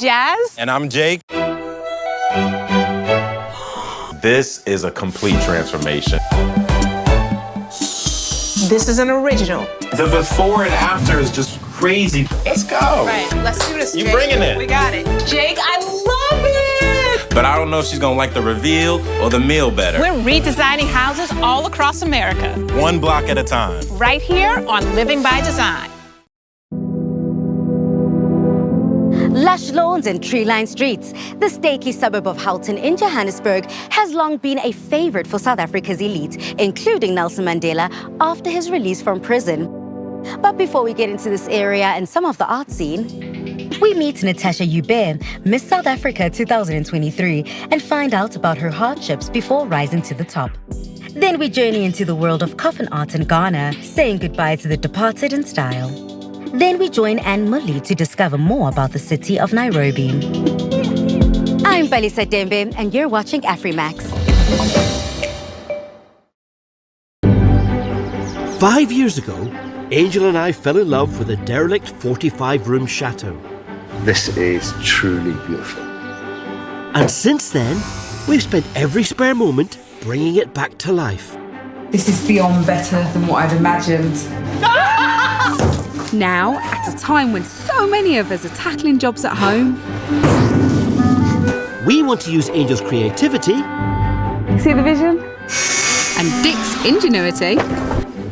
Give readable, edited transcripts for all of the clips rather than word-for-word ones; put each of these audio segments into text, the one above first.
Jazz. And I'm Jake. This is a complete transformation. This is an original. The before and after is just crazy. Let's go. Right, let's do this, Jake. You bringing it. We got it. Jake, I love it! But I don't know if she's gonna like the reveal or the meal better. We're redesigning houses all across America. One block at a time. Right here on Living by Design. Lush lawns and tree-lined streets, the stately suburb of Houghton in Johannesburg has long been a favorite for South Africa's elite, including Nelson Mandela after his release from prison. But before we get into this area and some of the art scene, we meet Natasha Ube, Miss South Africa 2023, and find out about her hardships before rising to the top. Then we journey into the world of coffin art in Ghana, saying goodbye to the departed in style. Then we join Anne Mully to discover more about the city of Nairobi. I'm Balisa Dembe, and you're watching Afrimax. 5 years ago, Angel and I fell in love with a derelict 45-room chateau. This is truly beautiful. And since then, we've spent every spare moment bringing it back to life. This is beyond better than what I'd imagined. Now, at a time when so many of us are tackling jobs at home, We want to use Angel's creativity. See the vision? and Dick's ingenuity,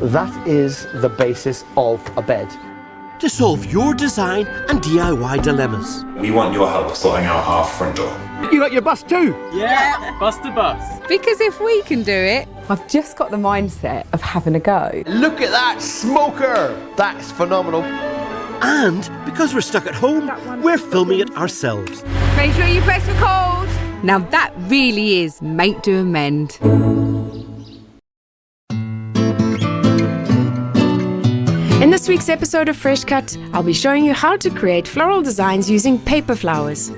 That is the basis of a bed. To solve your design and DIY dilemmas. We want your help sorting out our front door. You like your bus too? because if we can do it, I've just got the mindset of having a go. Look at that smoker! That's phenomenal. And because we're stuck at home, we're filming it ourselves. make sure you press record. Now that really is make, do, amend. In this week's episode of Fresh Cut, I'll be showing you how to create floral designs using paper flowers.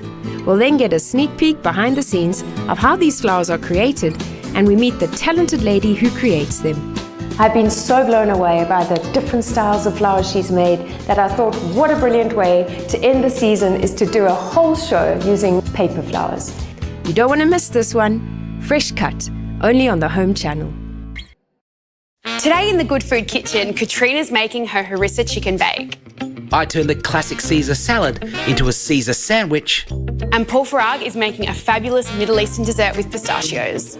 We'll then get a sneak peek behind the scenes of how these flowers are created, and we meet the talented lady who creates them. I've been so blown away by the different styles of flowers she's made that I thought what a brilliant way to end the season is to do a whole show using paper flowers. You don't want to miss this one. Fresh Cut, only on the Home Channel. Today in the Good Food Kitchen, Katrina's making her harissa chicken bake. I turned the classic Caesar salad into a Caesar sandwich. And Paul Farag is making a fabulous Middle Eastern dessert with pistachios.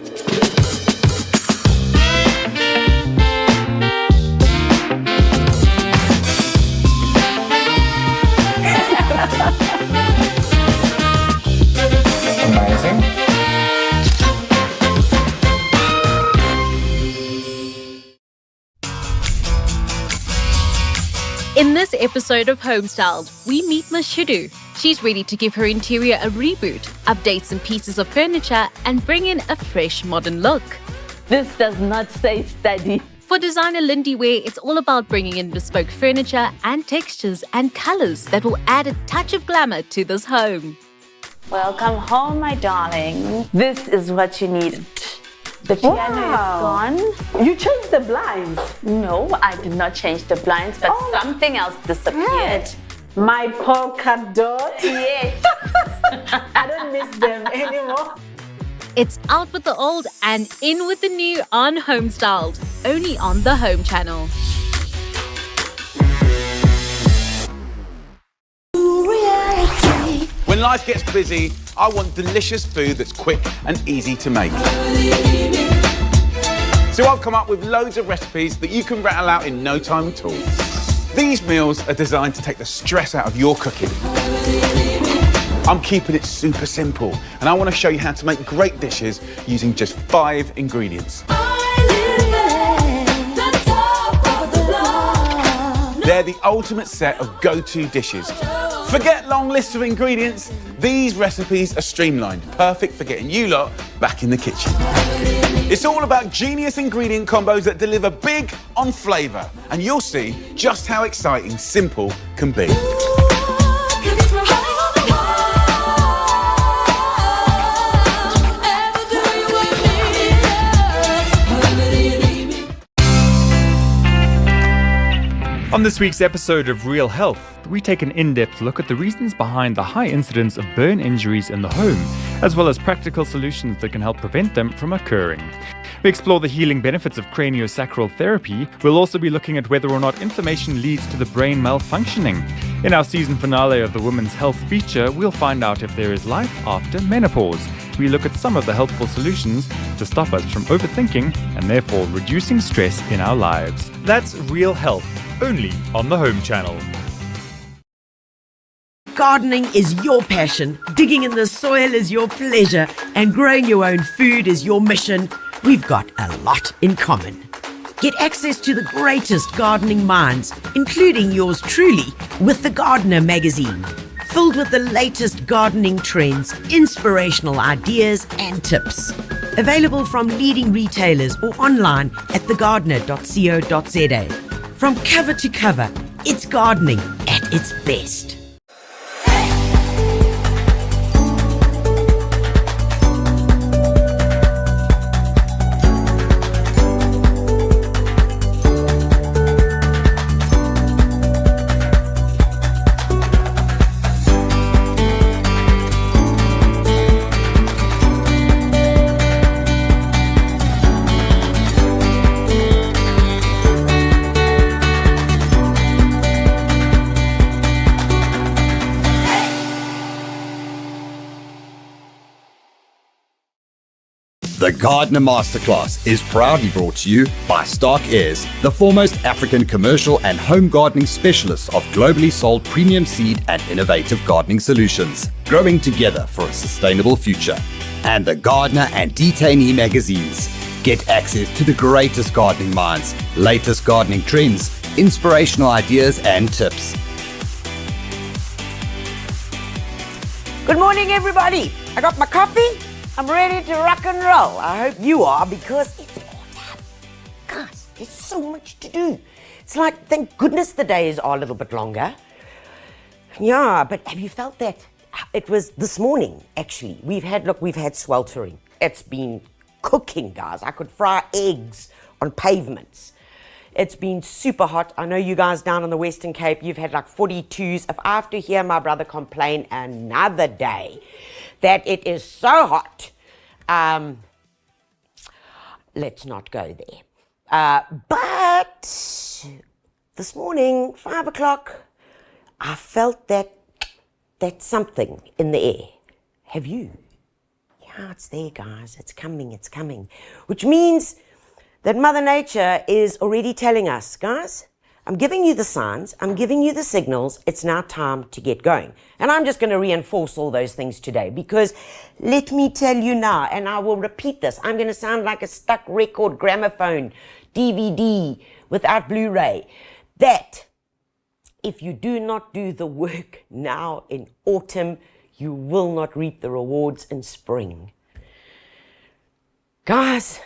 Amazing. In this episode of Homestyled, we meet Miss Shudu. She's ready to give her interior a reboot, update some pieces of furniture, and bring in a fresh modern look. This does not say steady. For designer Lindy Ware, it's all about bringing in bespoke furniture and textures and colors that will add a touch of glamour to this home. Welcome home, my darling. This is what you needed. The piano is gone. You changed the blinds. No, I did not change the blinds, but something else disappeared. My polka dot. Yes. I don't miss them anymore. It's out with the old and in with the new on Homestyled, only on the Home Channel. When life gets busy, I want delicious food that's quick and easy to make. So I've come up with loads of recipes that you can rattle out in no time at all. These meals are designed to take the stress out of your cooking. I'm keeping it super simple, and I want to show you how to make great dishes using just 5 ingredients. They're the ultimate set of go-to dishes. Forget long lists of ingredients. These recipes are streamlined, perfect for getting you lot back in the kitchen. It's all about genius ingredient combos that deliver big on flavour, and you'll see just how exciting simple can be. On this week's episode of Real Health, we take an in-depth look at the reasons behind the high incidence of burn injuries in the home, as well as practical solutions that can help prevent them from occurring. We explore the healing benefits of craniosacral therapy. We'll also be looking at whether or not inflammation leads to the brain malfunctioning. In our season finale of the Women's Health feature, we'll find out if there is life after menopause. We look at some of the helpful solutions to stop us from overthinking and therefore reducing stress in our lives. That's Real Health, only on the Home Channel. Gardening is your passion, digging in the soil is your pleasure, and growing your own food is your mission. We've got a lot in common. Get access to the greatest gardening minds, including yours truly, with The Gardener magazine, filled with the latest gardening trends, inspirational ideas and tips. Available from leading retailers or online at thegardener.co.za. From cover to cover, it's gardening at its best. The Gardener Masterclass is proudly brought to you by Stark Airs, the foremost African commercial and home gardening specialists of globally sold premium seed and innovative gardening solutions, growing together for a sustainable future. And the Gardener and Detainee magazines. Get access to the greatest gardening minds, latest gardening trends, inspirational ideas and tips. Good morning, everybody. I got my coffee. I'm ready to rock and roll. I hope you are, because it's autumn. Guys, there's so much to do. It's like, thank goodness the days are a little bit longer. Yeah, but have you felt that? It was this morning, actually. We've had sweltering. It's been cooking, guys. I could fry eggs on pavements. It's been super hot. I know you guys down on the Western Cape, you've had like 42s. If I have to hear my brother complain another day that it is so hot, let's not go there. But this morning, 5 o'clock, I felt that something in the air. Have you? Yeah, it's there, guys. It's coming, it's coming. Which means that Mother Nature is already telling us, guys, I'm giving you the signs, I'm giving you the signals, it's now time to get going. And I'm just going to reinforce all those things today, because let me tell you now, and I will repeat this, I'm going to sound like a stuck record, gramophone, DVD without Blu-ray, that if you do not do the work now in autumn, you will not reap the rewards in spring. Guys,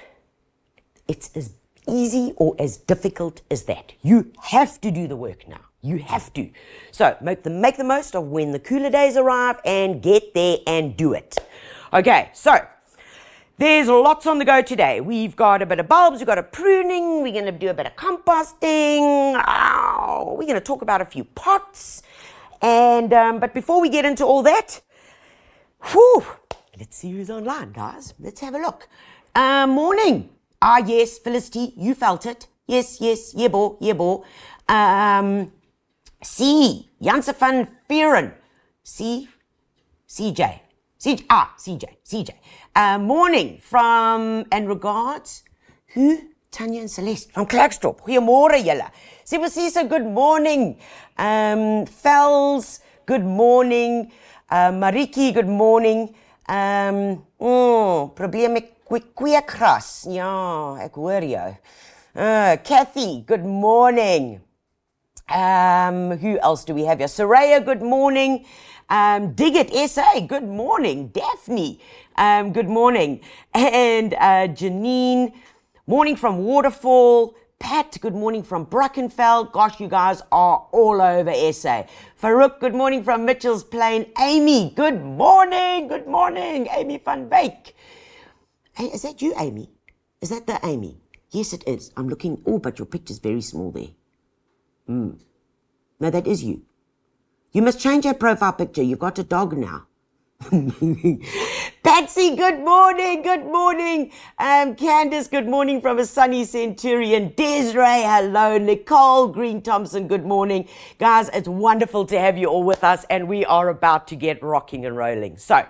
it's as easy or as difficult as that. You have to do the work now. You have to. So make the most of when the cooler days arrive and get there and do it. Okay, so there's lots on the go today. We've got a bit of bulbs, we've got a pruning, we're going to do a bit of composting. We're going to talk about a few pots. And but before we get into all that, let's see who's online, guys. Let's have a look. Morning. Yes, Felicity, you felt it. Yes, yebo. C, Janse van Vieren. CJ. Morning from, and regards, who? Tanya and Celeste from Klerksdorp. Goeiemôre julle. Sibusisa, good morning. Fells, good morning. Mariki, good morning. Probleem met kweekgras. Ja, ek hoor jou. Kathy, good morning. Who else do we have here? Soraya, good morning. Dig It SA, good morning. Daphne, good morning. And Janine, morning from Waterfall. Pat, good morning from Brackenfell. Gosh, you guys are all over SA. Farouk, good morning from Mitchell's Plain. Amy, good morning. Good morning. Amy van Wyk. Hey, is that you, Amy? Is that the Amy? Yes, it is. I'm looking. Oh, but your picture's very small there. No, that is you. You must change your profile picture. You've got a dog now. Patsy, good morning, good morning. Candice, good morning from a sunny Centurion. Desiree, hello. Nicole Green Thompson, good morning. Guys, it's wonderful to have you all with us, and we are about to get rocking and rolling. So,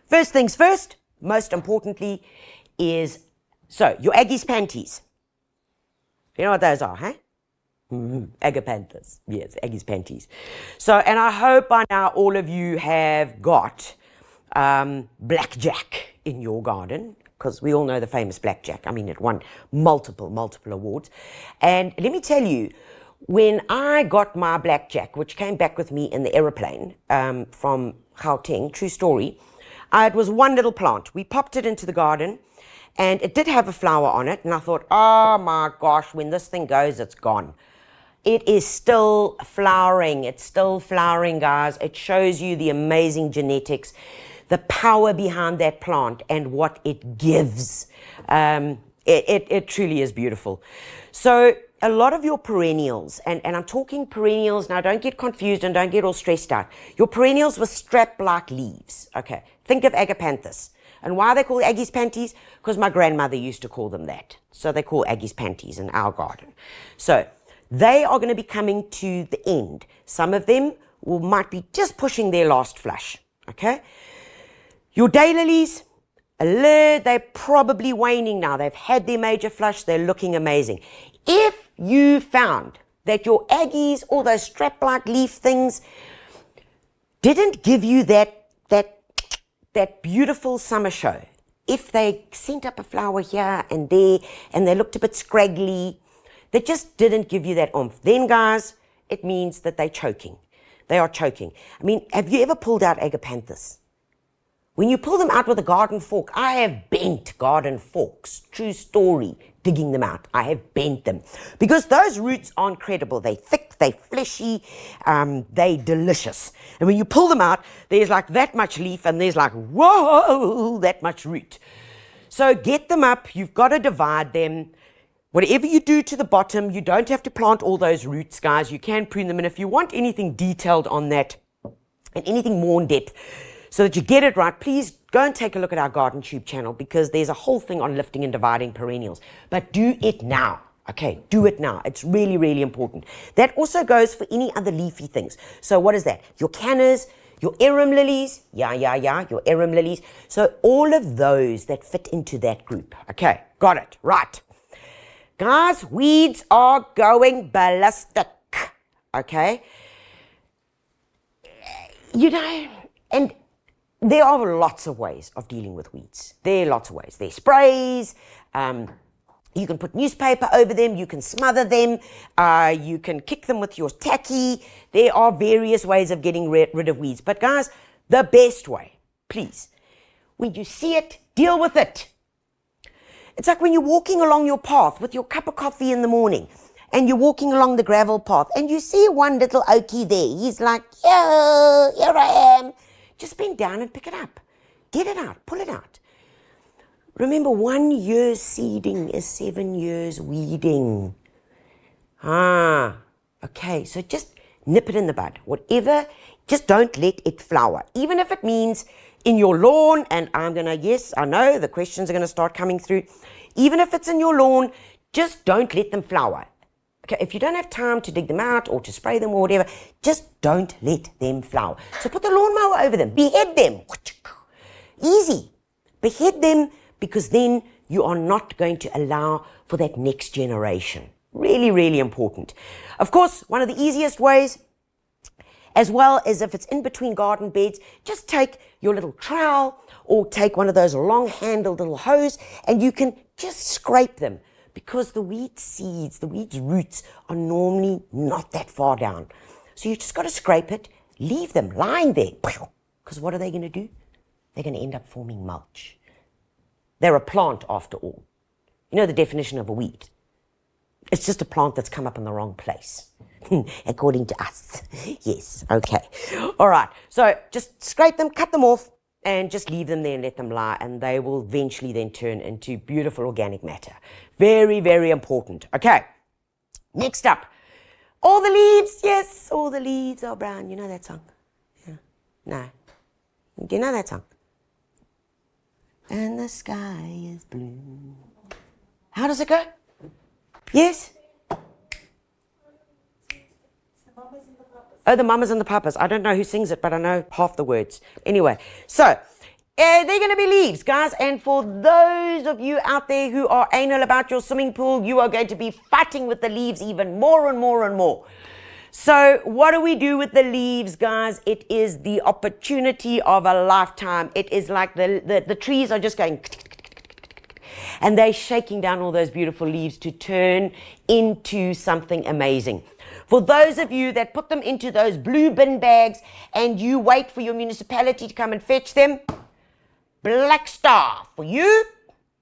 first things first, most importantly, is, your Aggie's panties. You know what those are, huh? Agapanthus. Yes, Aggie's panties. So, and I hope by now all of you have got blackjack in your garden, because we all know the famous blackjack. I mean, it won multiple awards. And let me tell you, when I got my blackjack, which came back with me in the aeroplane from Gauteng, true story, it was one little plant. We popped it into the garden, and it did have a flower on it, and I thought, oh my gosh, when this thing goes, it's gone. It is still flowering. It's still flowering, guys. It shows you the amazing genetics, the power behind that plant and what it gives. It truly is beautiful. So a lot of your perennials, and I'm talking perennials now, don't get confused and don't get all stressed out. Your perennials with strap-like leaves. Okay, think of agapanthus. And why are they called Aggie's panties? Because my grandmother used to call them that. So they call Aggie's panties in our garden. So they are going to be coming to the end. Some of them might be just pushing their last flush, okay? Your daylilies, they're probably waning now. They've had their major flush. They're looking amazing. If you found that your Aggies, all those strap-like leaf things, didn't give you that beautiful summer show, if they sent up a flower here and there and they looked a bit scraggly, they just didn't give you that oomph, then guys, it means that they're choking. They are choking. I mean, have you ever pulled out agapanthus? When you pull them out with a garden fork, I have bent garden forks, true story, digging them out. I have bent them because those roots are incredible. They're thick, they're fleshy, they're delicious. And when you pull them out, there's like that much leaf and there's like, whoa, that much root. So get them up. You've got to divide them. Whatever you do to the bottom, you don't have to plant all those roots, guys. You can prune them. And if you want anything detailed on that and anything more in depth so that you get it right, please go and take a look at our Garden Tube channel, because there's a whole thing on lifting and dividing perennials. But do it now. Okay, do it now. It's really, really important. That also goes for any other leafy things. So what is that? Your cannas, your arum lilies. Yeah, your arum lilies. So all of those that fit into that group. Okay, got it. Right. Guys, weeds are going ballistic, okay? You know, and there are lots of ways of dealing with weeds. There are lots of ways. There's sprays, you can put newspaper over them, you can smother them, you can kick them with your tacky. There are various ways of getting rid of weeds. But guys, the best way, please, when you see it, deal with it. It's like when you're walking along your path with your cup of coffee in the morning and you're walking along the gravel path and you see one little oakie there. He's like, yo, here I am. Just bend down and pick it up. Get it out. Pull it out. Remember, 1 year's seeding is 7 years weeding. Okay. So just nip it in the bud. Whatever, just don't let it flower. Even if it means in your lawn, and yes, I know the questions are going to start coming through. Even if it's in your lawn, just don't let them flower. Okay, if you don't have time to dig them out or to spray them or whatever, just don't let them flower. So put the lawnmower over them, behead them. Easy. Behead them, because then you are not going to allow for that next generation. Really, really important. Of course, one of the easiest ways, as well as if it's in between garden beds, just take your little trowel or take one of those long-handled little hose and you can just scrape them, because the weed seeds, the weed's roots are normally not that far down. So you just got to scrape it, leave them lying there, because what are they going to do? They're going to end up forming mulch. They're a plant after all. You know the definition of a weed? It's just a plant that's come up in the wrong place. According to us. Yes, okay. All right, so just scrape them, cut them off, and just leave them there and let them lie, and they will eventually then turn into beautiful organic matter. Very, very important. Okay, next up, All the leaves, yes, all the leaves are brown. You know that song? Yeah. No. You know that song? And the sky is blue. How does it go? Yes? Oh, the mamas and the papas. I don't know who sings it, but I know half the words. Anyway, so they're going to be leaves, guys. And for those of you out there who are anal about your swimming pool, you are going to be fighting with the leaves even more and more and more. So what do we do with the leaves, guys? It is the opportunity of a lifetime. It is like the trees are just going, and they're shaking down all those beautiful leaves to turn into something amazing. For those of you that put them into those blue bin bags and you wait for your municipality to come and fetch them, black star for you.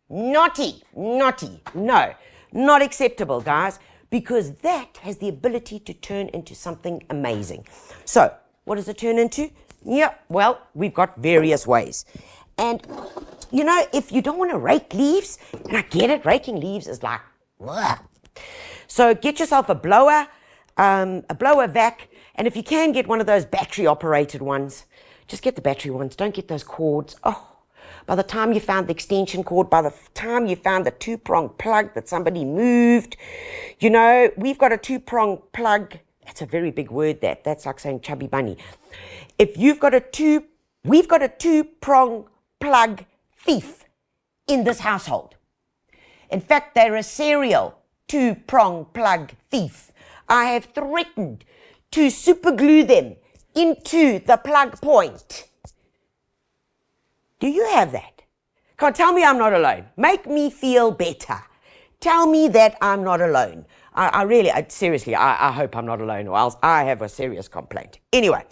Naughty, naughty. No, not acceptable, guys, because that has the ability to turn into something amazing. So, what does it turn into? Yeah, well, we've got various ways. And, you know, if you don't want to rake leaves, and I get it, raking leaves is like, ugh. So get yourself a blower vac, and if you can get one of those battery-operated ones, just get the battery ones. Don't get those cords. Oh, by the time you found the extension cord, by the time you found the two-prong plug that somebody moved, you know, we've got a two-prong plug. That's a very big word, that's like saying chubby bunny. If you've got we've got a two-prong plug thief in this household. In fact, they're a serial two-prong plug thief. I have threatened to superglue them into the plug point. Do you have that? Come on, tell me I'm not alone. Make me feel better. Tell me that I'm not alone. Seriously, I hope I'm not alone, or else I have a serious complaint. Anyway,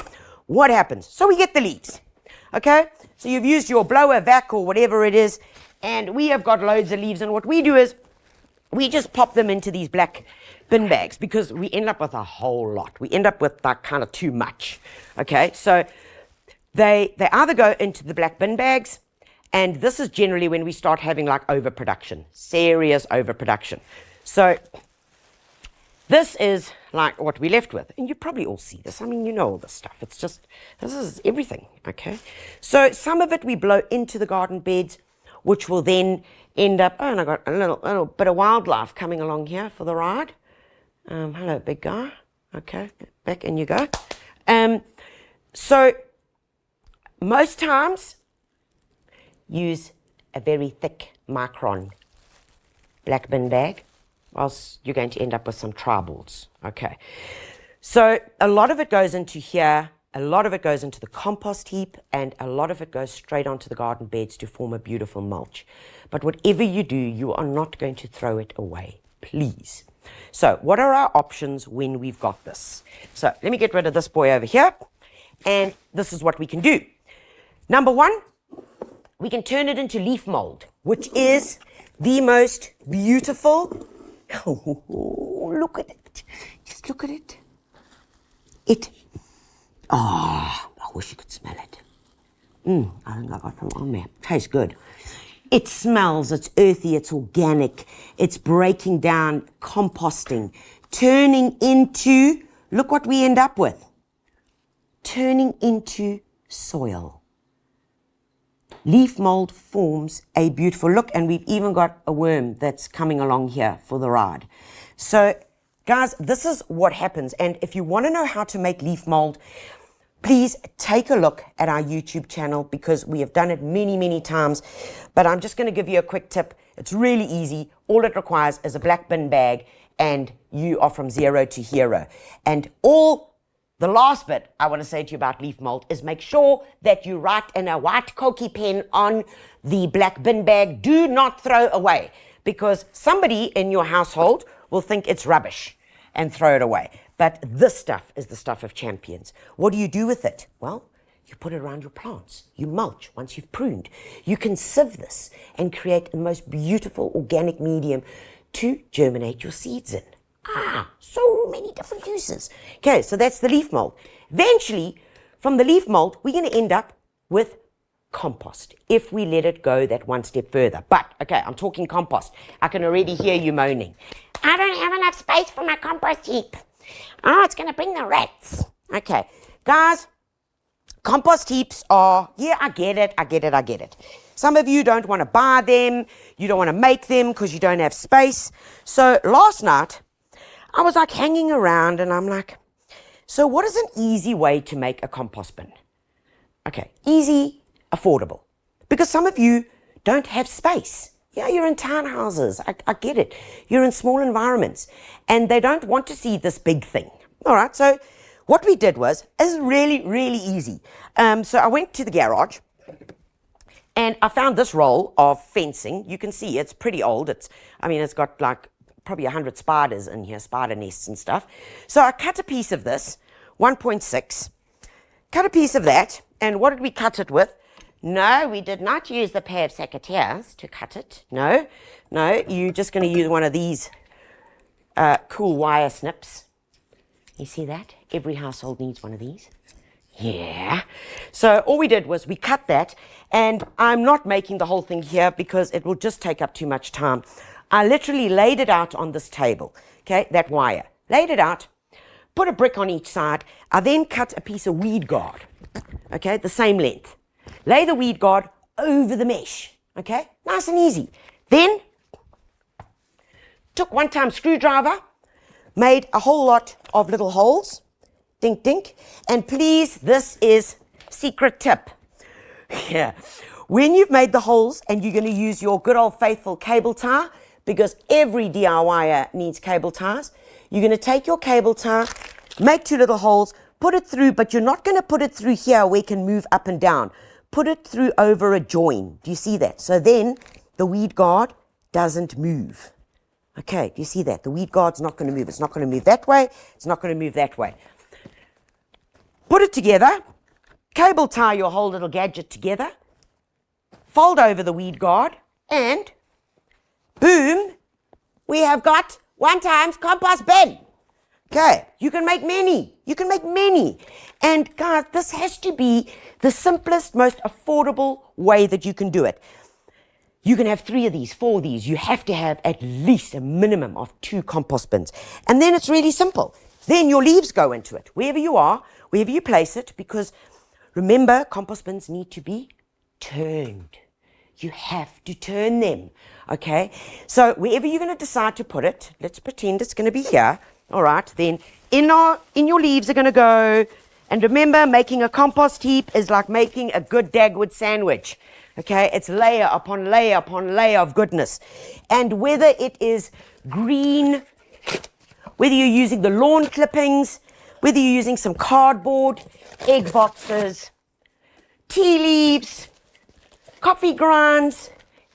what happens? So we get the leaves, okay? So you've used your blower vac or whatever it is, and we have got loads of leaves, and what we do is we just pop them into these black bin bags because we end up with a whole lot. We end up with like kind of too much, okay? So they either go into the black bin bags, and this is generally when we start having like overproduction, serious overproduction. So this is like what we're left with, and you probably all see this. I mean, you know all this stuff. It's just, this is everything, okay? So some of it we blow into the garden beds, which will then end up, oh, and I got a little bit of wildlife coming along here for the ride. Hello, big guy. Okay, back in you go. So most times use a very thick micron black bin bag, else you're going to end up with some tribals. Okay, so a lot of it goes into here, a lot of it goes into the compost heap, and a lot of it goes straight onto the garden beds to form a beautiful mulch. But whatever you do, you are not going to throw it away, please. So what are our options when we've got this? So let me get rid of this boy over here, and this is what we can do. Number one, we can turn it into leaf mold, which is the most beautiful. Oh, look at it. Just look at it. I wish you could smell it. I think I got some on there. Tastes good. It smells, it's earthy, it's organic, it's breaking down, composting, turning into, look what we end up with, turning into soil. Leaf mold forms a beautiful look, and we've even got a worm that's coming along here for the ride. So, guys, this is what happens, and if you want to know how to make leaf mold, please take a look at our YouTube channel because we have done it many, many times. But I'm just going to give you a quick tip. It's really easy. All it requires is a black bin bag, and you are from zero to hero. And the last bit I want to say to you about leaf mold is make sure that you write in a white Koki pen on the black bin bag, do not throw away, because somebody in your household will think it's rubbish and throw it away. But this stuff is the stuff of champions. What do you do with it? Well, you put it around your plants. You mulch once you've pruned. You can sieve this and create the most beautiful organic medium to germinate your seeds in. So many different uses. Okay, so that's the leaf mold. Eventually, from the leaf mold, we're going to end up with compost if we let it go that one step further. But, okay, I'm talking compost. I can already hear you moaning. I don't have enough space for my compost heap. Oh, it's going to bring the rats. Okay, guys, compost heaps are, yeah, I get it. Some of you don't want to buy them. You don't want to make them because you don't have space. So last night, I was like hanging around and I'm like, so what is an easy way to make a compost bin? Okay, easy, affordable. Because some of you don't have space. Yeah, you're in townhouses. I get it. You're in small environments and they don't want to see this big thing. All right, so what we did was, is really, really easy. So I went to the garage and I found this roll of fencing. You can see it's pretty old. It's got like probably 100 spiders in here, spider nests and stuff. So I cut a piece of this, 1.6, cut a piece of that, and what did we cut it with? No, we did not use the pair of secateurs to cut it. No, you're just going to use one of these cool wire snips. You see that? Every household needs one of these. Yeah. So all we did was we cut that, and I'm not making the whole thing here because it will just take up too much time. I literally laid it out on this table, okay, that wire. Laid it out, put a brick on each side. I then cut a piece of weed guard, okay, the same length. Lay the weed guard over the mesh, okay, nice and easy. Then took one-time screwdriver, made a whole lot of little holes, dink, dink, and please, this is secret tip. Yeah, when you've made the holes and you're going to use your good old faithful cable tie, because every DIYer needs cable ties, you're going to take your cable tie, make two little holes, put it through, but you're not going to put it through here where it can move up and down. Put it through over a join. Do you see that? So then the weed guard doesn't move. Okay, do you see that? The weed guard's not going to move. It's not going to move that way. It's not going to move that way. Put it together. Cable tie your whole little gadget together. Fold over the weed guard. And boom, we have got 1 times compost bin. Okay, you can make many. You can make many. And guys, this has to be the simplest, most affordable way that you can do it. You can have 3 of these, 4 of these. You have to have at least a minimum of 2 compost bins. And then it's really simple. Then your leaves go into it, wherever you are, wherever you place it, because remember, compost bins need to be turned. You have to turn them, okay? So wherever you're going to decide to put it, let's pretend it's going to be here. All right, then in your leaves are going to go. And remember, making a compost heap is like making a good Dagwood sandwich. Okay, it's layer upon layer upon layer of goodness. And whether it is green, whether you're using the lawn clippings, whether you're using some cardboard, egg boxes, tea leaves, coffee grinds,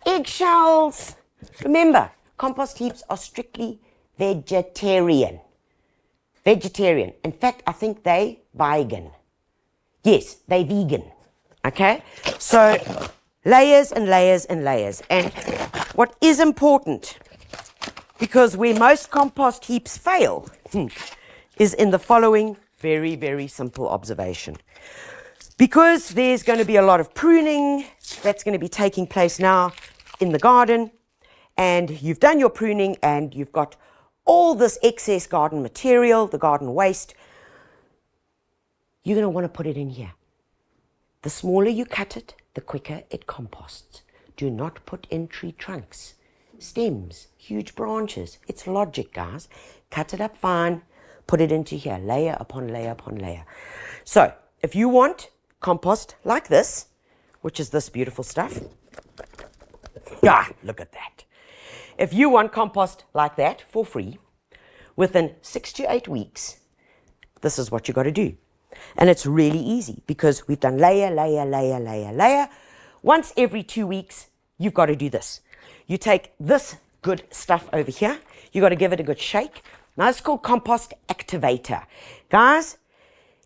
eggshells. Remember, compost heaps are strictly vegetarian. Vegetarian. In fact, I think they vegan. Yes, they vegan. Okay? So layers and layers and layers. And what is important, because where most compost heaps fail, is in the following very, very simple observation. Because there's going to be a lot of pruning that's going to be taking place now in the garden, and you've done your pruning and you've got all this excess garden material, the garden waste, you're going to want to put it in here. The smaller you cut it, the quicker it composts. Do not put in tree trunks, stems, huge branches. It's logic, guys. Cut it up fine, put it into here, layer upon layer upon layer. So if you want compost like this, which is this beautiful stuff, look at that. If you want compost like that for free, within 6 to 8 weeks, this is what you got to do. And it's really easy because we've done layer, layer, layer, layer, layer. Once every 2 weeks, you've got to do this. You take this good stuff over here. You got to give it a good shake. Now it's called compost activator. Guys,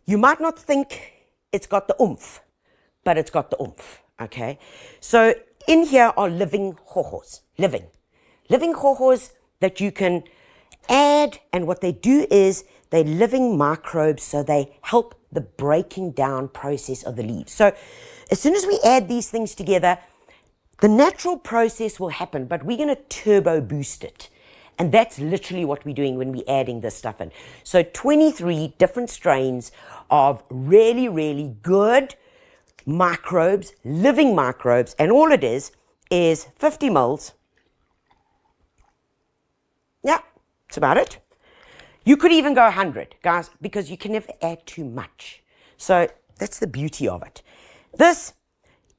you might not think it's got the oomph, but it's got the oomph, okay? So in here are living hohos, living hohos that you can add, and what they do is they're living microbes, so they help the breaking down process of the leaves. So as soon as we add these things together, the natural process will happen, but we're going to turbo boost it. And that's literally what we're doing when we're adding this stuff in. So 23 different strains of really, really good microbes, living microbes, and all it is 50 mils. Yeah, that's about it. You could even go 100, guys, because you can never add too much. So that's the beauty of it. This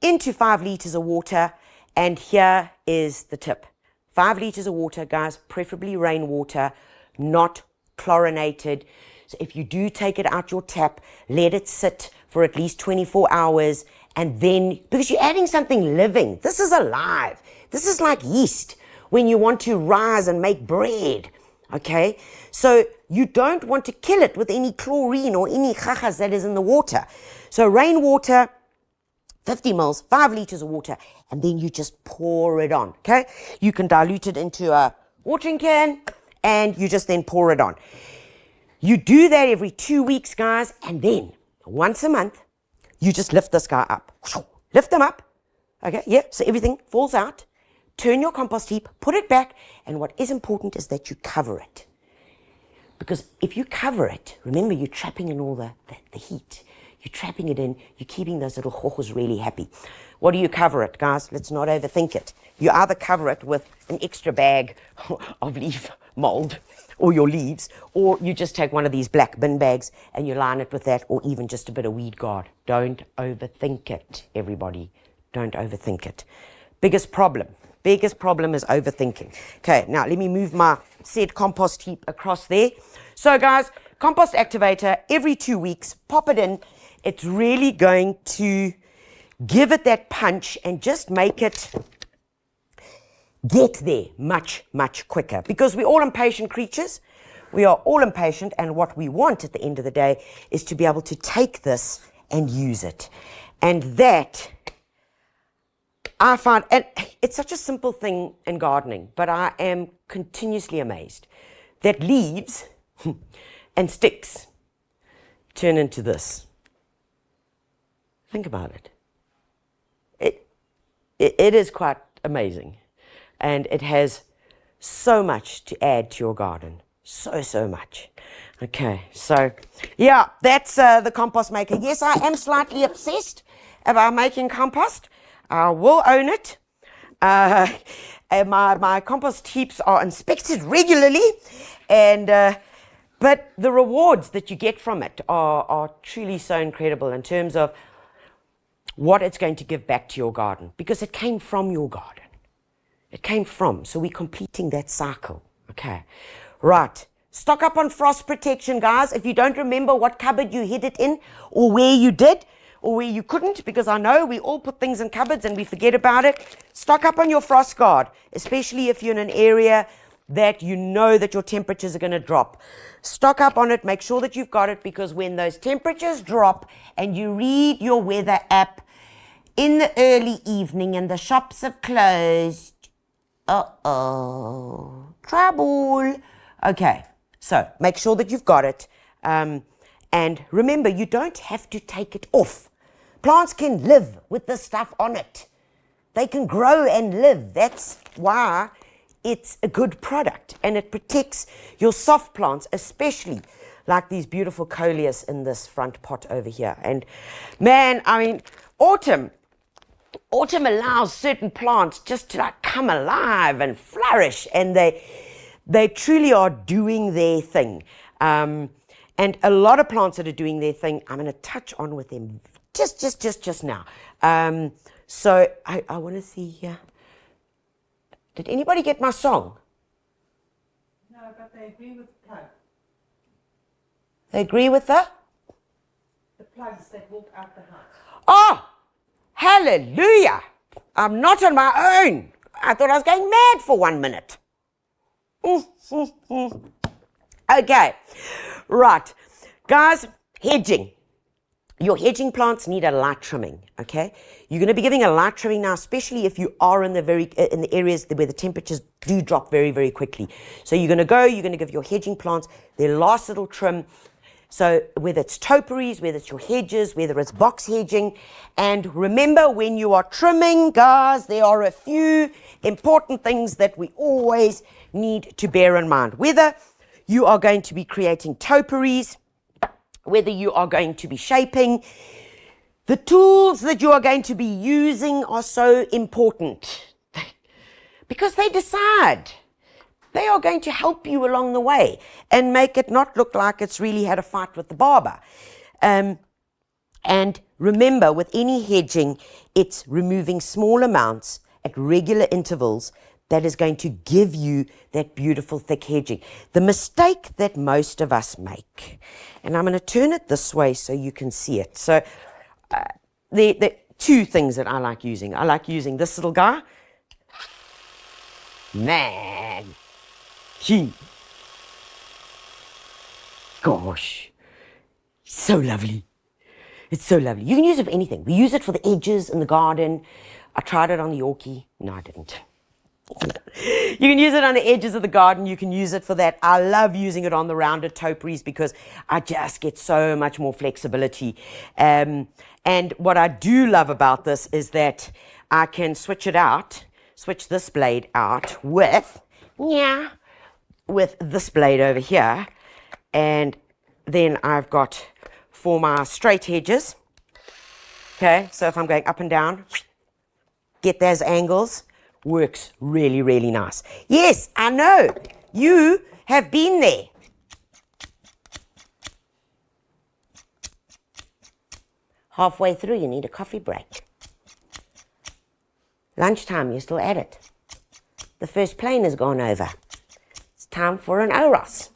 into 5 liters of water, and here is the tip. 5 liters of water, guys, preferably rainwater, not chlorinated. So if you do take it out your tap, let it sit for at least 24 hours, and then, because you're adding something living, this is alive. This is like yeast when you want to rise and make bread, okay? So you don't want to kill it with any chlorine or any chachas that is in the water. So rainwater, 50 mils, 5 liters of water, and then you just pour it on, okay? You can dilute it into a watering can, and you just then pour it on. You do that every 2 weeks, guys, and then once a month, you just lift this guy up. Lift them up, okay? Yeah, so everything falls out. Turn your compost heap, put it back, and what is important is that you cover it. Because if you cover it, remember you're trapping in all the heat. You're trapping it in, you're keeping those little hohos really happy. What do you cover it, guys? Let's not overthink it. You either cover it with an extra bag of leaf mold or your leaves, or you just take one of these black bin bags and you line it with that, or even just a bit of weed guard. Don't overthink it, everybody. Don't overthink it. Biggest problem is overthinking. Okay, now let me move my said compost heap across there. So guys, compost activator, every 2 weeks, pop it in. It's really going to give it that punch and just make it get there much, much quicker. Because we're all impatient creatures. We are all impatient, and what we want at the end of the day is to be able to take this and use it. And that, I find, and it's such a simple thing in gardening, but I am continuously amazed that leaves and sticks turn into this. Think about it. It is quite amazing, and it has so much to add to your garden. So much. Okay, so yeah, that's the compost maker. Yes, I am slightly obsessed about making compost. I will own it. My compost heaps are inspected regularly, and but the rewards that you get from it are truly so incredible in terms of what it's going to give back to your garden, because it came from your garden. It came from, so we're completing that cycle. Okay, right. Stock up on frost protection, guys. If you don't remember what cupboard you hid it in, or where you did, or where you couldn't, because I know we all put things in cupboards and we forget about it. Stock up on your frost guard, especially if you're in an area that you know that your temperatures are going to drop. Stock up on it, make sure that you've got it, because when those temperatures drop and you read your weather app in the early evening and the shops have closed, trouble. Okay, so make sure that you've got it. And remember, you don't have to take it off. Plants can live with the stuff on it. They can grow and live. That's why it's a good product, and it protects your soft plants, especially like these beautiful coleus in this front pot over here. And man, I mean, autumn allows certain plants just to like come alive and flourish, and they truly are doing their thing. And a lot of plants that are doing their thing, I'm going to touch on with them just now. So I want to see here. Did anybody get my song? No, but they agree with the plug. They agree with the plugs that walk out the house. Oh, hallelujah. I'm not on my own. I thought I was going mad for 1 minute. Okay, right. Guys, hedging. Your hedging plants need a light trimming, okay? You're going to be giving a light trimming now, especially if you are in the areas where the temperatures do drop very, very quickly. So you're going to give your hedging plants their last little trim. So whether it's topiaries, whether it's your hedges, whether it's box hedging. And remember, when you are trimming, guys, there are a few important things that we always need to bear in mind. Whether you are going to be creating topiaries, whether you are going to be shaping, the tools that you are going to be using are so important because they decide. They are going to help you along the way and make it not look like it's really had a fight with the barber. And remember, with any hedging, it's removing small amounts at regular intervals that is going to give you that beautiful thick hedging. The mistake that most of us make, and I'm going to turn it this way so you can see it. So there are two things that I like using. I like using this little guy. Man, gosh, so lovely. It's so lovely. You can use it for anything. We use it for the edges in the garden. I tried it on the Yorkie. No, I didn't. You can use it on the edges of the garden. You can use it for that. I love using it on the rounded topiaries because I just get so much more flexibility. And what I do love about this is that I can switch this blade out with this blade over here. And then I've got for my straight hedges. Okay, so if I'm going up and down, get those angles, works really, really nice. Yes, I know, you have been there. Halfway through, you need a coffee break. Lunchtime, you're still at it. The first plane has gone over. It's time for an oros.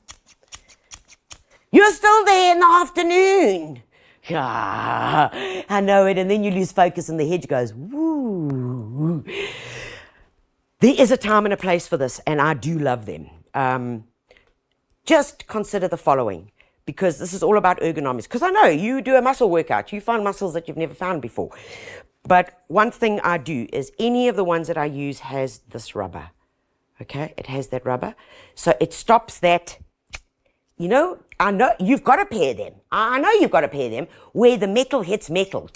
You're still there in the afternoon. Ah, I know it. And then you lose focus and the hedge goes, woo. There is a time and a place for this, and I do love them. Just consider the following, because this is all about ergonomics. Because I know you do a muscle workout. You find muscles that you've never found before. But one thing I do is any of the ones that I use has this rubber. Okay, it has that rubber. So it stops that. You know, I know you've got to pair them. I know you've got to pair them where the metal hits metal.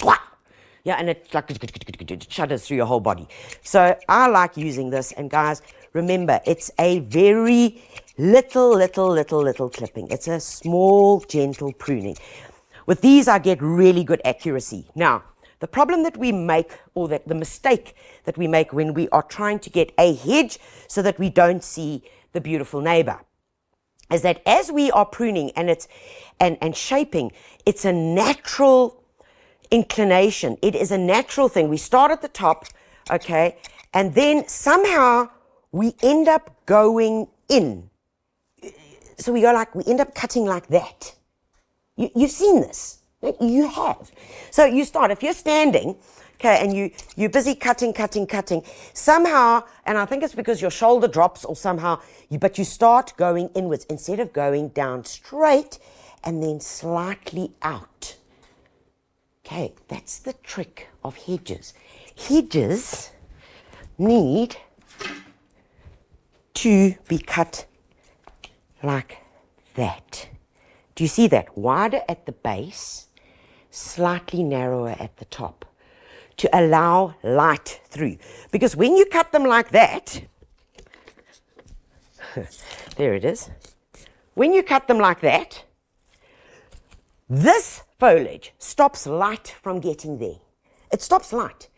Yeah, and it like it shudders through your whole body. So I like using this. And guys, remember, it's a very little clipping. It's a small, gentle pruning. With these, I get really good accuracy. Now, the problem that we make, or that the mistake that we make when we are trying to get a hedge so that we don't see the beautiful neighbor, is that as we are pruning and shaping, it's a natural inclination. It is a natural thing. We start at the top, okay, and then somehow we end up going in. So we end up cutting like that. You've seen this. You have. So you start, if you're standing, okay, and you're busy cutting, somehow, and I think it's because your shoulder drops or somehow, but you start going inwards instead of going down straight and then slightly out. Okay, that's the trick of hedges. Hedges need to be cut like that. Do you see that? Wider at the base, slightly narrower at the top, to allow light through. Because when you cut them like that, there it is. When you cut them like that, this foliage stops light from getting there. It stops light.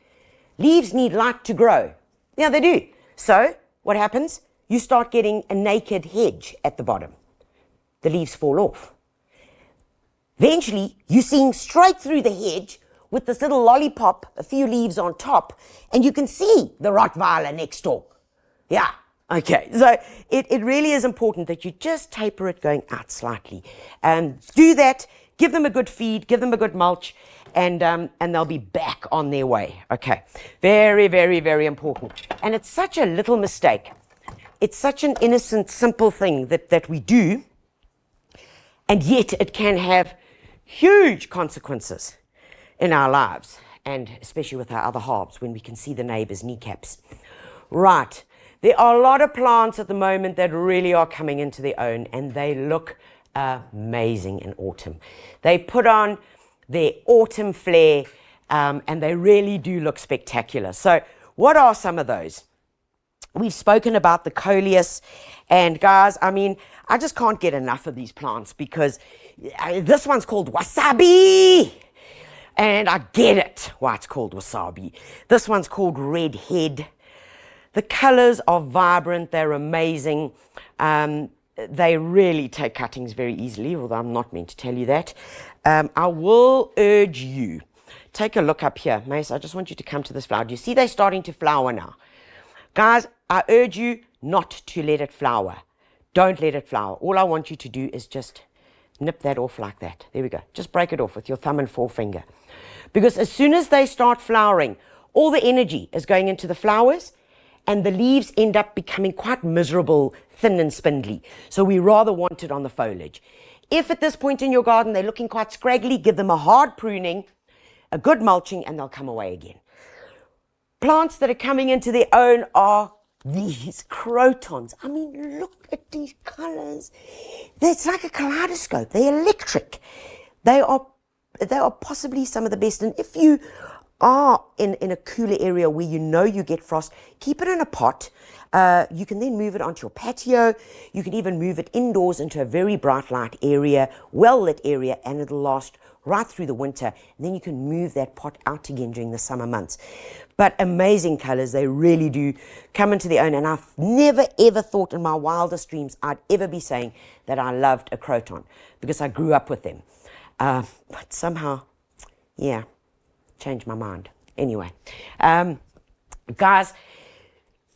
Leaves need light to grow. Yeah, they do. So what happens? You start getting a naked hedge at the bottom. The leaves fall off. Eventually, you're seeing straight through the hedge with this little lollipop, a few leaves on top, and you can see the Rottweiler next door. Yeah, okay. So it really is important that you just taper it going out slightly. Do that, give them a good feed, give them a good mulch, and they'll be back on their way. Okay, very, very, very important. And it's such a little mistake. It's such an innocent, simple thing that we do, and yet it can have huge consequences in our lives, and especially with our other halves when we can see the neighbor's kneecaps. Right, there are a lot of plants at the moment that really are coming into their own, and they look amazing in autumn. They put on their autumn flair, and they really do look spectacular. So what are some of those? We've spoken about the coleus, and guys, I mean, I just can't get enough of these plants because this one's called wasabi, and I get it why it's called wasabi. This one's called redhead. The colors are vibrant, they're amazing. They really take cuttings very easily, although I'm not meant to tell you that. I will urge you, take a look up here. Mace, I just want you to come to this flower. Do you see they're starting to flower now? Guys, I urge you not to let it flower. Don't let it flower. All I want you to do is just nip that off like that. There we go. Just break it off with your thumb and forefinger. Because as soon as they start flowering, all the energy is going into the flowers, and the leaves end up becoming quite miserable, thin and spindly. So we rather want it on the foliage. If at this point in your garden they're looking quite scraggly, give them a hard pruning, a good mulching, and they'll come away again. Plants that are coming into their own are these crotons. I mean, look at these colors. It's like a kaleidoscope. They're electric. They are possibly some of the best. And if you are in a cooler area where you know you get frost, keep it in a pot. You can then move it onto your patio. You can even move it indoors into a very bright light area, well-lit area, and it'll last right through the winter. And then you can move that pot out again during the summer months. But amazing colors, they really do come into their own. And I've never, ever thought in my wildest dreams I'd ever be saying that I loved a croton, because I grew up with them. But somehow, yeah, changed my mind. Anyway, guys,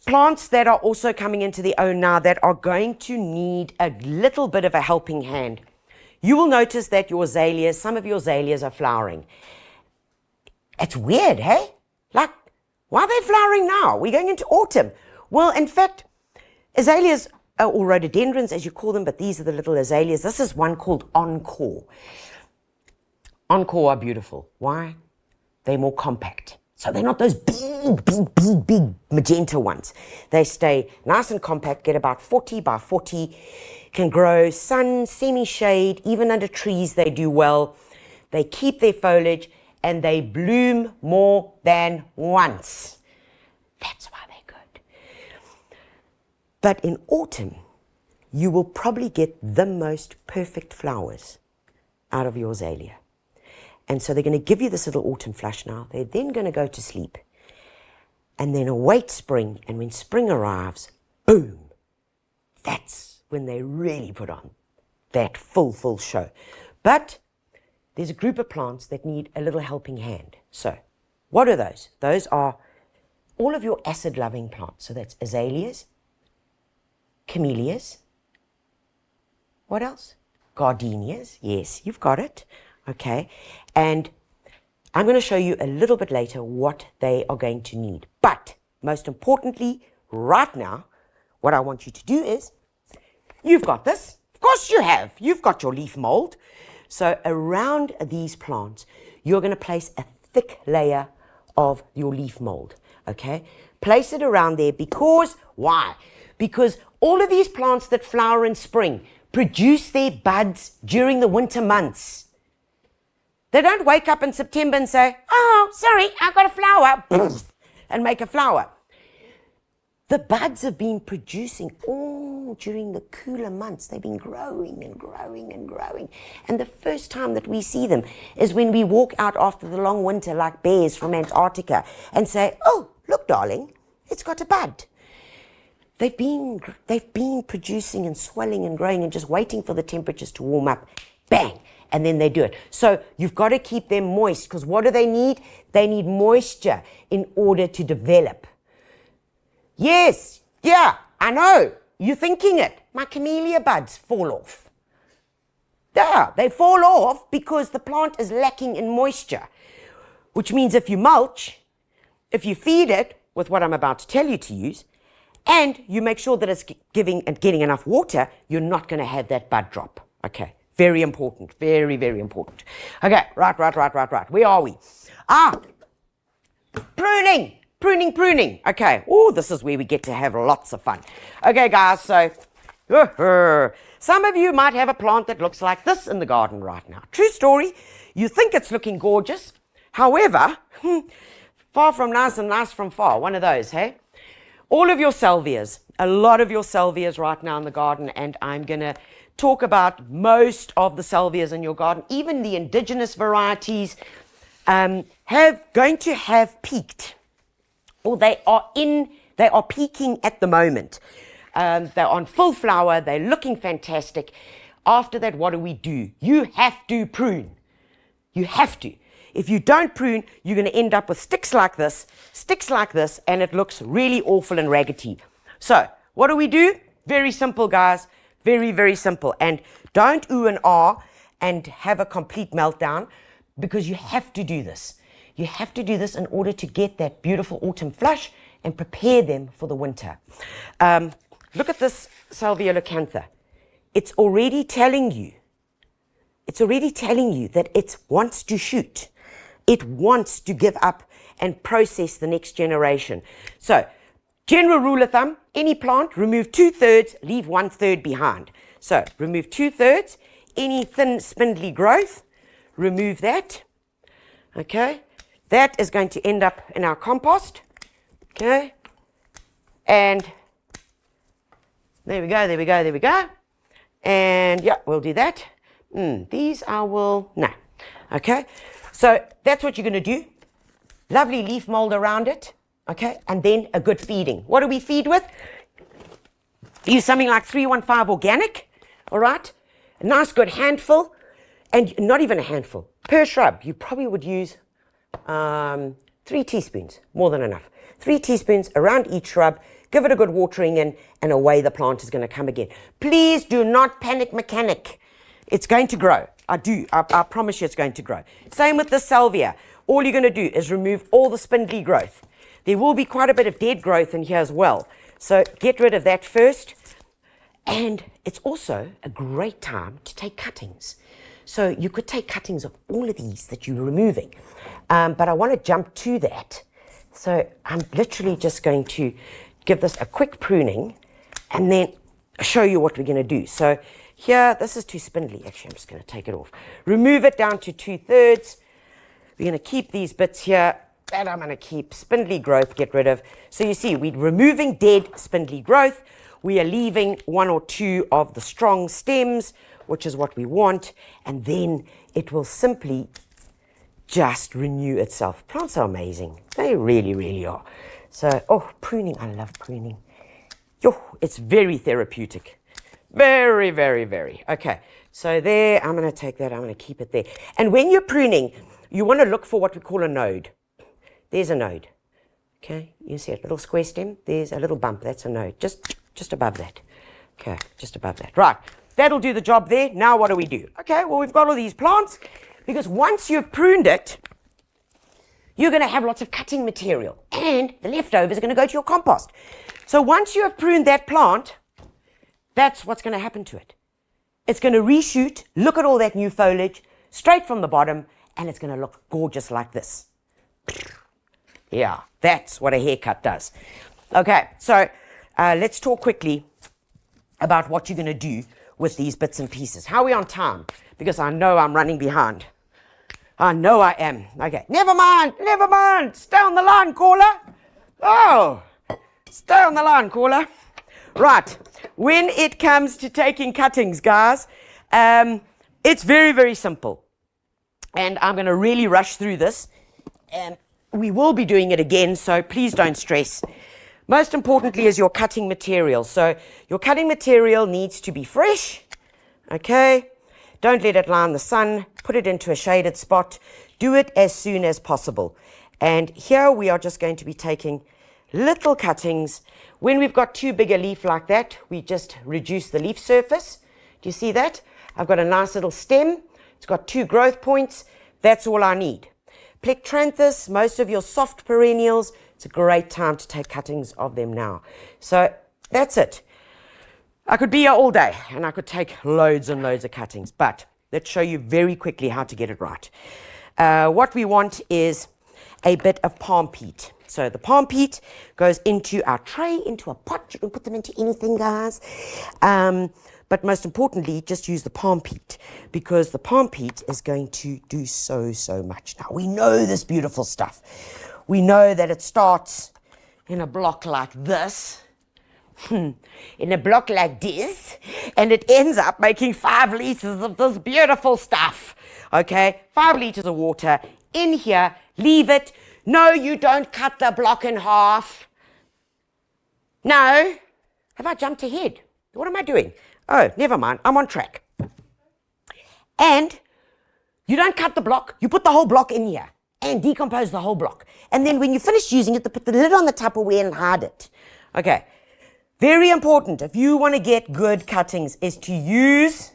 plants that are also coming into their own now that are going to need a little bit of a helping hand. You will notice that your azaleas, some of your azaleas are flowering. It's weird, hey? Like, why are they flowering now? We're going into autumn. Well, in fact, azaleas, or rhododendrons as you call them, but these are the little azaleas. This is one called Encore. Encore are beautiful. Why? They're more compact. So they're not those big magenta ones. They stay nice and compact, get about 40 by 40, can grow sun, semi-shade, even under trees they do well. They keep their foliage, and they bloom more than once. That's why they're good. But in autumn, you will probably get the most perfect flowers out of your azalea. And so they're going to give you this little autumn flush now. They're then going to go to sleep and then await spring. And when spring arrives, boom, that's when they really put on that full show. But there's a group of plants that need a little helping hand. So what are those? Those are all of your acid-loving plants. So that's azaleas, camellias. What else? Gardenias. Yes, you've got it. Okay. And I'm going to show you a little bit later what they are going to need. But most importantly, right now, what I want you to do is, you've got this. Of course you have. You've got your leaf mold. So around these plants, you're going to place a thick layer of your leaf mold. Okay? Place it around there because, why? Because all of these plants that flower in spring produce their buds during the winter months. They don't wake up in September and say, oh, sorry, I've got a flower, and make a flower. The buds have been producing all during the cooler months. They've been growing and growing and growing. And the first time that we see them is when we walk out after the long winter like bears from Antarctica and say, oh, look, darling, it's got a bud. They've been producing and swelling and growing and just waiting for the temperatures to warm up. Bang! And then they do it. So you've got to keep them moist, because what do they need? They need moisture in order to develop. Yes, yeah, I know. You're thinking it. My camellia buds fall off. Yeah, they fall off because the plant is lacking in moisture, which means if you mulch, if you feed it with what I'm about to tell you to use, and you make sure that it's getting enough water, you're not going to have that bud drop. Okay. Very important. Very, very important. Okay, right. Where are we? Pruning. Okay. Oh, this is where we get to have lots of fun. Okay, guys, so some of you might have a plant that looks like this in the garden right now. True story. You think it's looking gorgeous. However, far from nice and nice from far. One of those, hey? all of your salvias, a lot of your salvias right now in the garden, and I'm going to talk about most of the salvias in your garden, even the indigenous varieties, going to have peaked, or they are peaking at the moment. They're on full flower, they're looking fantastic. After that, what do? You have to prune. You have to. If you don't prune, you're going to end up with sticks like this, and it looks really awful and raggedy. So, what do? Very simple, guys. Very, very simple. And don't ooh and ah and have a complete meltdown, because you have to do this. You have to do this in order to get that beautiful autumn flush and prepare them for the winter. Look at this Salvia leucantha. It's already telling you that it wants to shoot. It wants to give up and process the next generation. So, general rule of thumb, any plant, remove 2/3, leave 1/3 behind. So, remove 2/3, any thin, spindly growth, remove that. Okay, that is going to end up in our compost. Okay, and there we go. And yeah, we'll do that. These I will, no. Okay, so that's what you're going to do. Lovely leaf mold around it. Okay, and then a good feeding. What do we feed with? Use something like 315 organic, all right? A nice good handful, and not even a handful. Per shrub, you probably would use 3 teaspoons, more than enough. 3 teaspoons around each shrub. Give it a good watering in, and away the plant is going to come again. Please do not panic mechanic. It's going to grow. I promise you it's going to grow. Same with the salvia. All you're going to do is remove all the spindly growth. There will be quite a bit of dead growth in here as well. So get rid of that first. And it's also a great time to take cuttings. So you could take cuttings of all of these that you're removing. But I want to jump to that. So I'm literally just going to give this a quick pruning and then show you what we're going to do. So here, this is too spindly. Actually, I'm just going to take it off. Remove it down to 2/3. We're going to keep these bits here. And I'm going to keep spindly growth, get rid of. So you see, we're removing dead spindly growth. We are leaving 1 or 2 of the strong stems, which is what we want. And then it will simply just renew itself. Plants are amazing. They really, really are. So, pruning. I love pruning. It's very therapeutic. Very, very, very. Okay, so there, I'm going to take that. I'm going to keep it there. And when you're pruning, you want to look for what we call a node. There's a node. Okay, you see a little square stem. There's a little bump. That's a node. Just above that. Okay, just above that. Right, that'll do the job there. Now what do? Okay, well, we've got all these plants, because once you've pruned it, you're going to have lots of cutting material, and the leftovers are going to go to your compost. So once you have pruned that plant, that's what's going to happen to it. It's going to reshoot. Look at all that new foliage straight from the bottom, and it's going to look gorgeous like this. Yeah, that's what a haircut does. Okay, so let's talk quickly about what you're going to do with these bits and pieces. How are we on time? Because I know I'm running behind. I know I am. Okay, never mind. Stay on the line, caller. Oh, stay on the line, caller. Right, when it comes to taking cuttings, guys, it's very, very simple. And I'm going to really rush through this. And we will be doing it again, so please don't stress. Most importantly is your cutting material. So your cutting material needs to be fresh, okay? Don't let it lie in the sun. Put it into a shaded spot. Do it as soon as possible. And here we are just going to be taking little cuttings. When we've got too big a leaf like that, we just reduce the leaf surface. Do you see that? I've got a nice little stem. It's got 2 growth points. That's all I need. Plectranthus, most of your soft perennials, it's a great time to take cuttings of them now. So that's it. I could be here all day and I could take loads and loads of cuttings, but let's show you very quickly how to get it right. What we want is a bit of palm peat. So the palm peat goes into our tray, into a pot. You can put them into anything, guys. But most importantly, just use the palm peat, because the palm peat is going to do so much. Now, we know this beautiful stuff. We know that it starts in a block like this, in a block like this, and it ends up making 5 liters of this beautiful stuff. Okay, 5 liters of water in here, leave it. No, you don't cut the block in half. No, have I jumped ahead? What am I doing? Oh, never mind, I'm on track. And you don't cut the block, you put the whole block in here and decompose the whole block. And then when you finish using it, put the lid on the Tupperware and hide it. Okay, very important if you want to get good cuttings is to use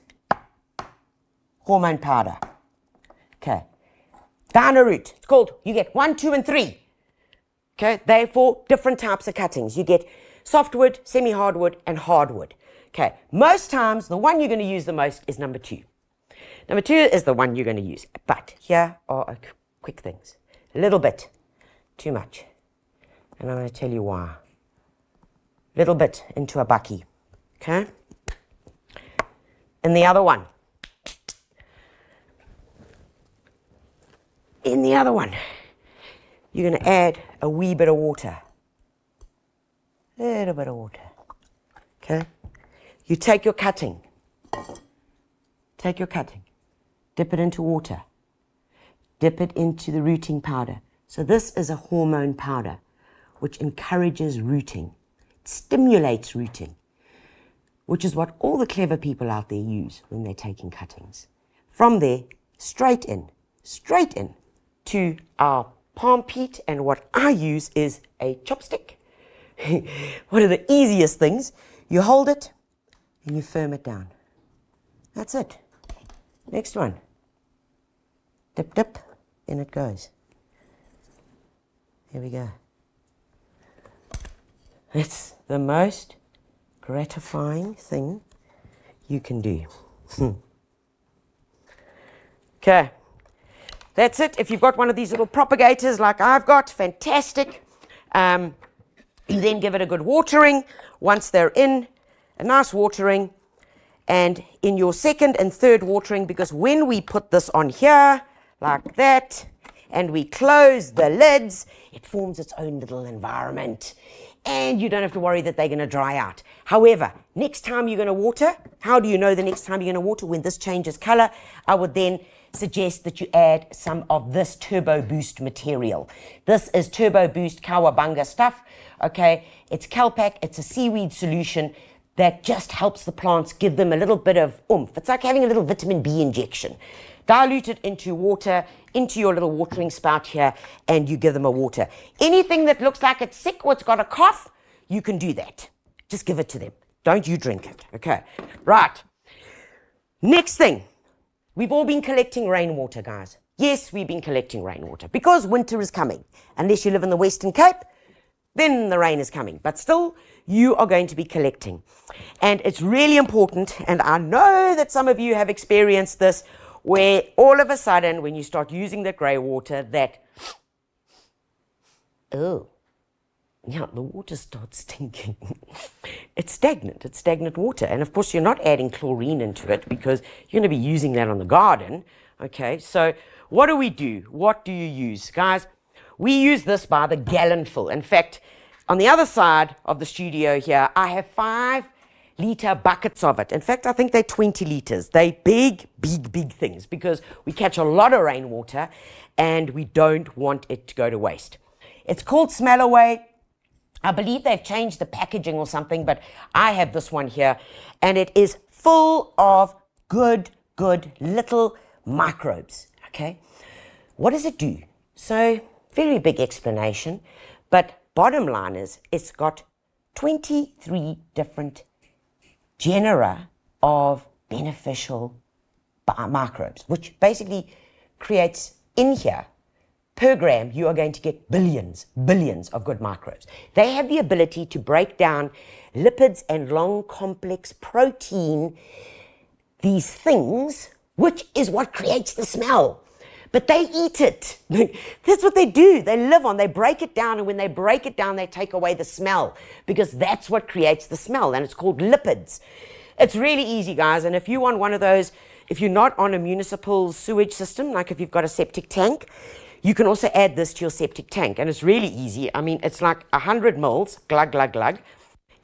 hormone powder. Okay, down a root. It's called, you get 1, 2, and 3. Okay, they're for different types of cuttings. You get softwood, semi-hardwood, and hardwood. Okay, most times the one you're going to use the most is number 2. Number 2 is the one you're going to use. But here are quick things. A little bit, too much. And I'm going to tell you why. Little bit into a bucky. Okay? And the other one. In the other one, you're going to add a wee bit of water. A little bit of water. Okay? You take your cutting. Take your cutting. Dip it into water. Dip it into the rooting powder. So this is a hormone powder which encourages rooting. It stimulates rooting, which is what all the clever people out there use when they're taking cuttings. From there, straight in to our palm peat, and what I use is a chopstick. One of the easiest things. You hold it and you firm it down. That's it. Next one. Dip, dip, in it goes. Here we go. It's the most gratifying thing you can do. Okay. That's it. If you've got one of these little propagators like I've got, fantastic. You then give it a good watering. Once they're in, a nice watering. And in your second and third watering, because when we put this on here, like that, and we close the lids, it forms its own little environment. And you don't have to worry that they're going to dry out. However, next time you're going to water, how do you know the next time you're going to water? When this changes color, I would then suggest that you add some of this Turbo Boost material. This is Turbo Boost Cowabunga stuff. Okay, it's Calpac, it's a seaweed solution that just helps the plants, give them a little bit of oomph. It's like having a little vitamin B injection. Dilute it into water, into your little watering spout here, and you give them a water. Anything that looks like it's sick or it's got a cough, you can do that. Just give it to them. Don't you drink it. Okay, right. Next thing. We've all been collecting rainwater, guys. Yes, we've been collecting rainwater because winter is coming. Unless you live in the Western Cape, then the rain is coming. But still, you are going to be collecting. And it's really important, and I know that some of you have experienced this, where all of a sudden, when you start using the grey water, that, oh, yeah, the water starts stinking. It's stagnant water. And of course, you're not adding chlorine into it because you're going to be using that on the garden. Okay, so what do we do? What do you use? Guys, we use this by the gallonful. In fact, on the other side of the studio here, I have 5-litre buckets of it. In fact, I think they're 20 litres. They're big things because we catch a lot of rainwater and we don't want it to go to waste. It's called Smell Away. I believe they've changed the packaging or something, but I have this one here, and it is full of good little microbes, okay? What does it do? So, very big explanation, but bottom line is it's got 23 different genera of beneficial microbes, which basically creates in here, per gram, you are going to get billions of good microbes. They have the ability to break down lipids and long complex protein, these things, which is what creates the smell. But they eat it. That's what they do. They live on, they break it down, and when they break it down, they take away the smell, because that's what creates the smell, and it's called lipids. It's really easy, guys, and if you want one of those, if you're not on a municipal sewage system, like if you've got a septic tank, You can also add this to your septic tank, and it's really easy. I mean, it's like 100 mils, glug, glug, glug,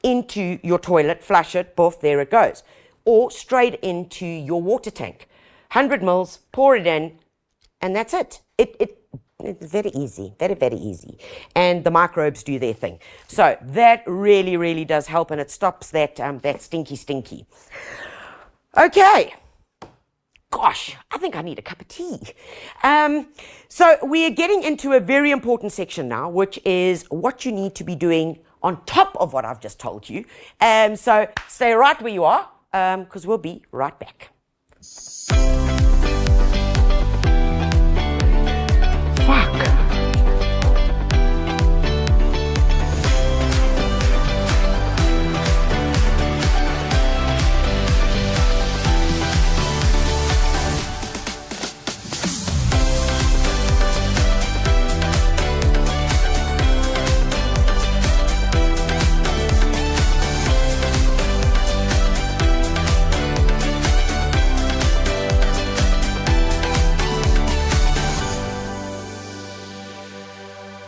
into your toilet, flush it, poof, there it goes. Or straight into your water tank. 100 mils, pour it in, and that's it. It's very easy, very, very easy. And the microbes do their thing. So that really, really does help, and it stops that, that stinky. Okay. Gosh, I think I need a cup of tea. So we are getting into a very important section now, which is what you need to be doing on top of what I've just told you. So stay right where you are, because we'll be right back. Fuck.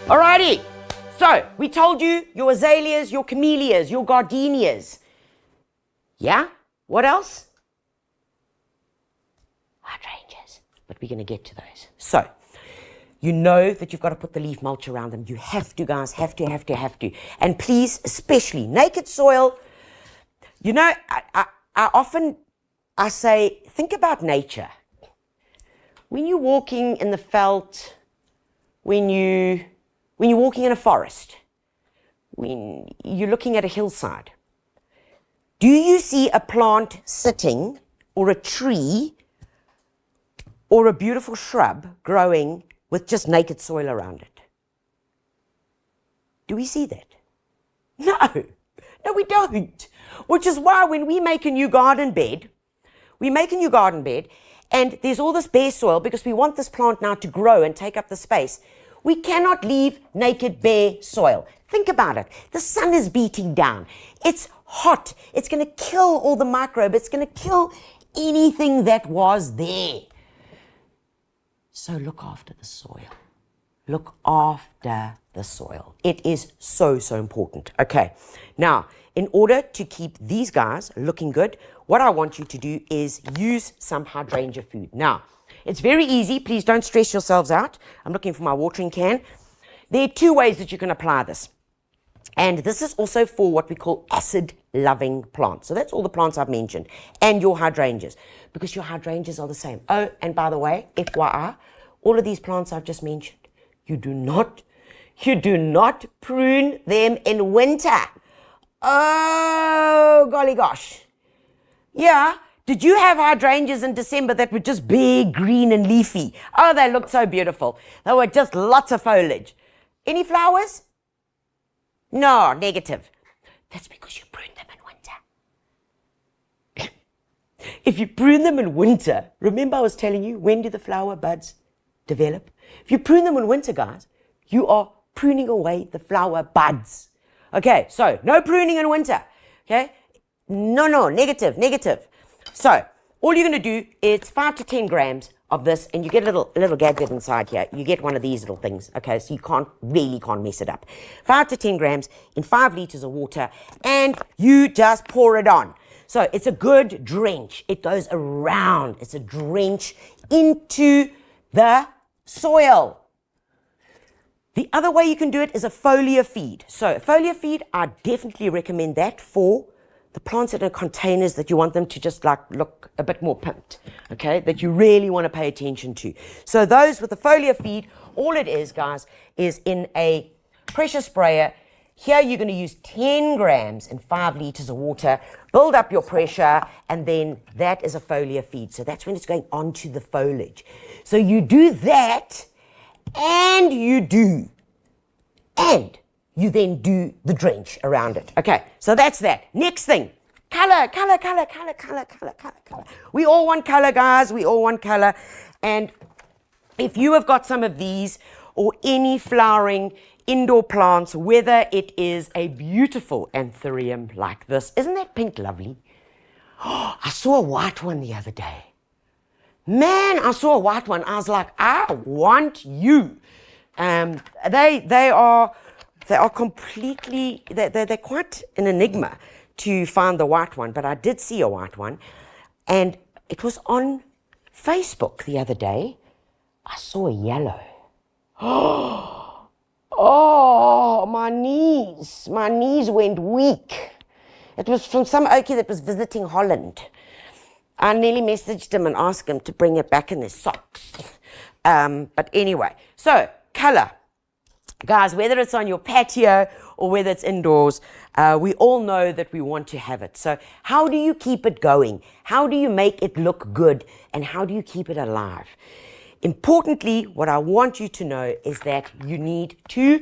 Alrighty, so we told you your azaleas, your camellias, your gardenias. Yeah? What else? Hydrangeas. But we're going to get to those. So, you know that you've got to put the leaf mulch around them. You have to, guys, have to. And please, especially naked soil. You know, I often say, think about nature. When you're walking in the veld, when you're walking in a forest, when you're looking at a hillside, do you see a plant sitting, or a tree, or a beautiful shrub growing with just naked soil around it? Do we see that? No, we don't. Which is why when we make a new garden bed, and there's all this bare soil because we want this plant now to grow and take up the space. We cannot leave naked, bare soil. Think about it. The sun is beating down. It's hot. It's going to kill all the microbes. It's going to kill anything that was there. So look after the soil. Look after the soil. It is so, so important. Okay. Now, in order to keep these guys looking good, what I want you to do is use some hydrangea food. Now, it's very easy. Please don't stress yourselves out. I'm looking for my watering can. There are two ways that you can apply this. And this is also for what we call acid-loving plants. So that's all the plants I've mentioned. And your hydrangeas. Because your hydrangeas are the same. Oh, and by the way, FYI, all of these plants I've just mentioned, you do not prune them in winter. Oh, golly gosh. Yeah. Did you have hydrangeas in December that were just big, green and leafy? Oh, they looked so beautiful. They were just lots of foliage. Any flowers? No, negative. That's because you pruned them in winter. If you prune them in winter, remember I was telling you, when do the flower buds develop? If you prune them in winter, guys, you are pruning away the flower buds. Okay, so no pruning in winter. Okay? No, negative. So, all you're going to do is 5 to 10 grams of this, and you get a little gadget inside here. You get one of these little things, okay, so you really can't mess it up. 5 to 10 grams in 5 liters of water, and you just pour it on. So, it's a good drench. It goes around. It's a drench into the soil. The other way you can do it is a foliar feed. So, foliar feed, I definitely recommend that for the plants that are containers that you want them to just like look a bit more pimped, okay, that you really want to pay attention to. So those with the foliar feed, all it is, guys, is in a pressure sprayer. Here you're going to use 10 grams in 5 liters of water, build up your pressure, and then that is a foliar feed. So that's when it's going onto the foliage. So you do that, and you then do the drench around it. Okay, so that's that. Next thing, color. We all want color, guys. We all want color. And if you have got some of these or any flowering indoor plants, whether it is a beautiful anthurium like this, isn't that pink lovely? Oh, I saw a white one the other day. Man, I saw a white one. I was like, I want you. They are completely, they're quite an enigma to find the white one, but I did see a white one, and it was on Facebook the other day. I saw a yellow. Oh, my knees went weak. It was from some oakie that was visiting Holland. I nearly messaged him and asked him to bring it back in his socks. But anyway, so colour. Guys, whether it's on your patio or whether it's indoors, we all know that we want to have it. So how do you keep it going? How do you make it look good? And how do you keep it alive? Importantly, what I want you to know is that you need to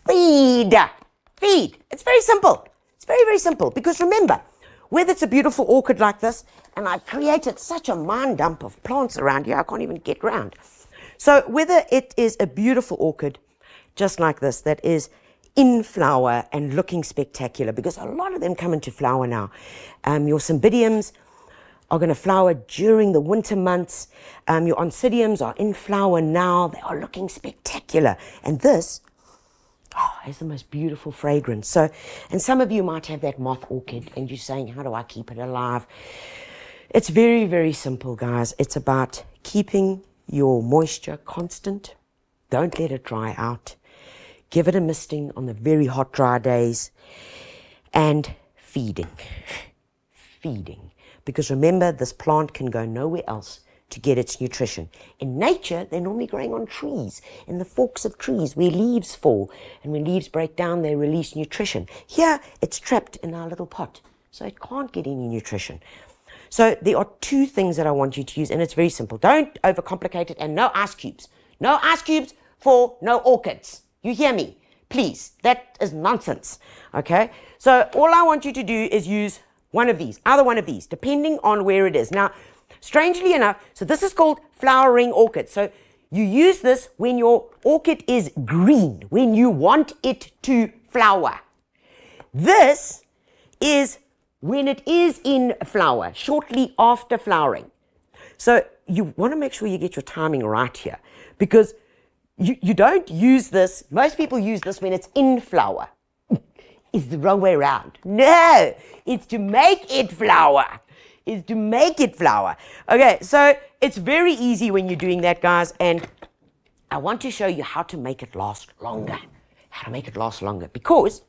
feed. Feed. It's very simple. It's very, very simple. Because remember, whether it's a beautiful orchid like this, and I've created such a mind dump of plants around here, I can't even get round. So whether it is a beautiful orchid, just like this, that is in flower and looking spectacular, because a lot of them come into flower now. Your cymbidiums are going to flower during the winter months. Your oncidiums are in flower now. They are looking spectacular. And this has the most beautiful fragrance. So, and some of you might have that moth orchid and you're saying, how do I keep it alive? It's very, very simple, guys. It's about keeping your moisture constant. Don't let it dry out. Give it a misting on the very hot, dry days. And feeding. Feeding. Because remember, this plant can go nowhere else to get its nutrition. In nature, they're normally growing on trees, in the forks of trees where leaves fall. And when leaves break down, they release nutrition. Here, it's trapped in our little pot, so it can't get any nutrition. So there are two things that I want you to use, and it's very simple. Don't overcomplicate it, and no ice cubes. No ice cubes for no orchids. You hear me? Please, that is nonsense. Okay? So all I want you to do is use one of these, either one of these, depending on where it is. Now, strangely enough, so this is called flowering orchid. So you use this when your orchid is green, when you want it to flower. This is when it is in flower, shortly after flowering. So you want to make sure you get your timing right here, because you don't use this. Most people use this when it's in flower. It's the wrong way around. No, it's to make it flower. It's to make it flower. Okay, so it's very easy when you're doing that, guys, and I want to show you how to make it last longer. How to make it last longer, because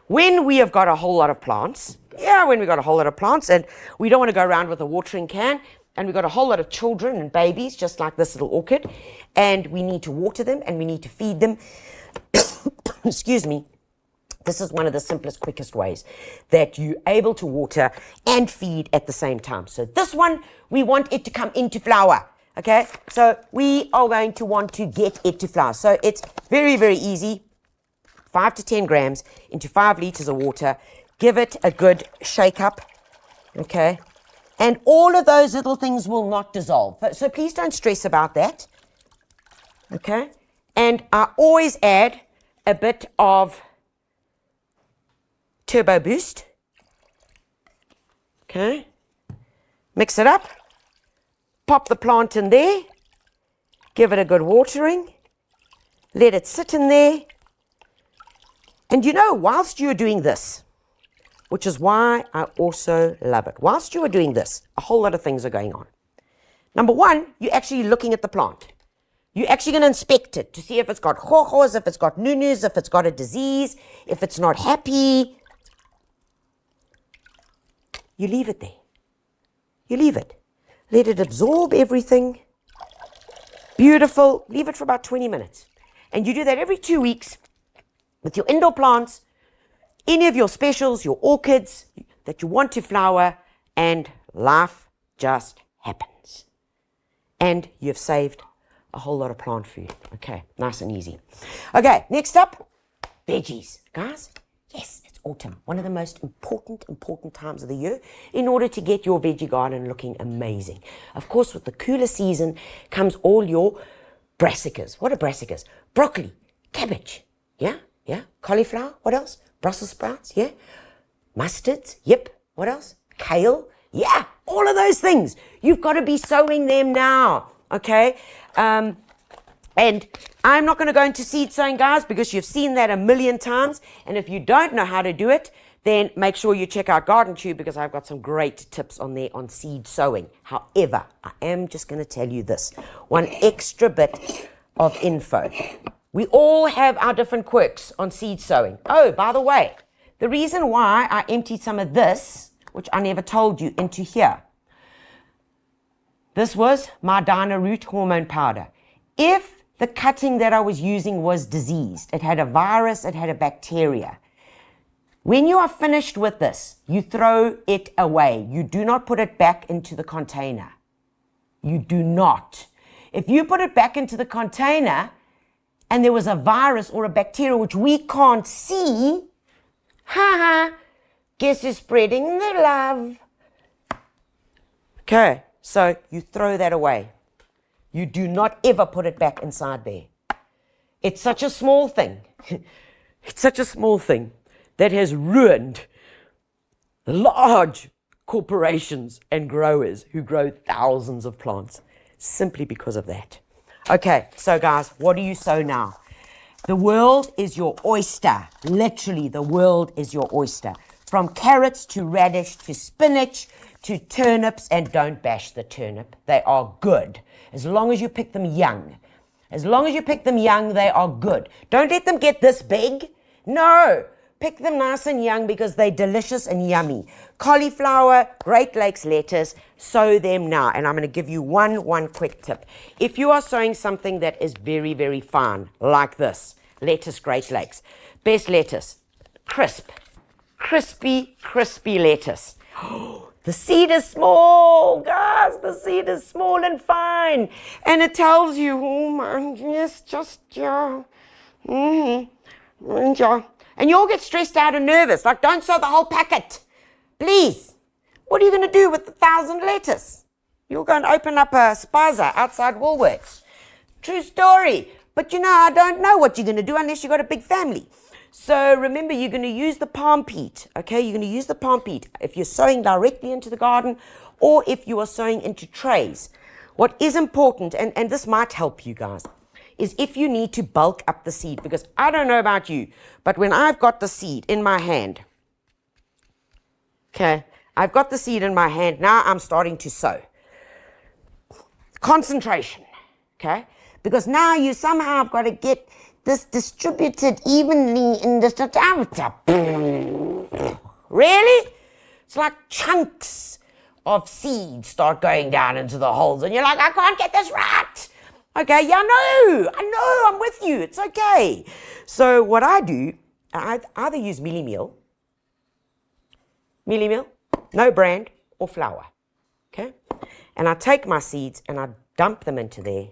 when we have got a whole lot of plants, when we got a whole lot of plants, and we don't want to go around with a watering can, and we've got a whole lot of children and babies, just like this little orchid, and we need to water them, and we need to feed them. Excuse me. This is one of the simplest, quickest ways that you're able to water and feed at the same time. So this one, we want it to come into flower, okay? So we are going to want to get it to flower. So it's very, very easy. 5 to 10 grams into 5 liters of water. Give it a good shake up, okay? And all of those little things will not dissolve. So please don't stress about that, okay? And I always add a bit of Turbo Boost. Okay. Mix it up. Pop the plant in there. Give it a good watering. Let it sit in there. And you know, whilst you're doing this, which is why I also love it, whilst you are doing this, a whole lot of things are going on. Number one, you're actually looking at the plant. You're actually going to inspect it to see if it's got hohos, if it's got nunus, if it's got a disease, if it's not happy. You leave it there. You leave it. Let it absorb everything. Beautiful. Leave it for about 20 minutes. And you do that every 2 weeks with your indoor plants, any of your specials, your orchids that you want to flower, and life just happens. And you've saved a whole lot of plant food. Okay, nice and easy. Okay, next up, veggies. Guys, yes, it's autumn. One of the most important times of the year in order to get your veggie garden looking amazing. Of course, with the cooler season comes all your brassicas. What are brassicas? Broccoli, cabbage, yeah, cauliflower, what else? Brussels sprouts, yeah, mustards, yep, what else? Kale, Yeah, all of those things. You've got to be sowing them now, okay? And I'm not going to go into seed sowing, guys, because you've seen that a million times. And if you don't know how to do it, then make sure you check out Garden Tube, because I've got some great tips on there on seed sowing. However, I am just going to tell you this, one extra bit of info. We all have our different quirks on seed sowing. Oh, by the way, the reason why I emptied some of this, which I never told you, into here, this was my Dinah root hormone powder. If the cutting that I was using was diseased, it had a virus, it had a bacteria, when you are finished with this, you throw it away. You do not put it back into the container. You do not. If you put it back into the container and there was a virus or a bacteria which we can't see, guess who's spreading the love? Okay, so you throw that away. You do not ever put it back inside there. It's such a small thing. It's such a small thing that has ruined large corporations and growers who grow thousands of plants simply because of that. Okay, so guys, what do you sow now? The world is your oyster. Literally, the world is your oyster. From carrots to radish to spinach to turnips, and don't bash the turnip. They are good. As long as you pick them young. As long as you pick them young, they are good. Don't let them get this big. No. Pick them nice and young because they're delicious and yummy. Cauliflower, Great Lakes lettuce, sow them now. And I'm going to give you one quick tip. If you are sowing something that is very, very fine, like this, lettuce Great Lakes, best lettuce, crisp, crispy lettuce. The seed is small, guys. The seed is small and fine. And it tells you, oh my, yes, just, yeah. Yeah. And you all get stressed out and nervous. Like, don't sow the whole packet. Please. What are you going to do with 1,000 lettuce? You'll go and open up a spaza outside Woolworths. True story. But you know, I don't know what you're going to do unless you've got a big family. So remember, you're going to use the palm peat. Okay, you're going to use the palm peat if you're sowing directly into the garden or if you are sowing into trays. What is important, and this might help you guys, is if you need to bulk up the seed, because I don't know about you, but when I've got the seed in my hand, okay, I've got the seed in my hand, now I'm starting to sow. Concentration, okay, because now you somehow have got to get this distributed evenly in the diameter. Really? It's like chunks of seed start going down into the holes, and you're like, I can't get this right. Okay, yeah, I know, I'm with you. It's okay. So what I do, I either use mealie meal, no brand, or flour. Okay? And I take my seeds and I dump them into there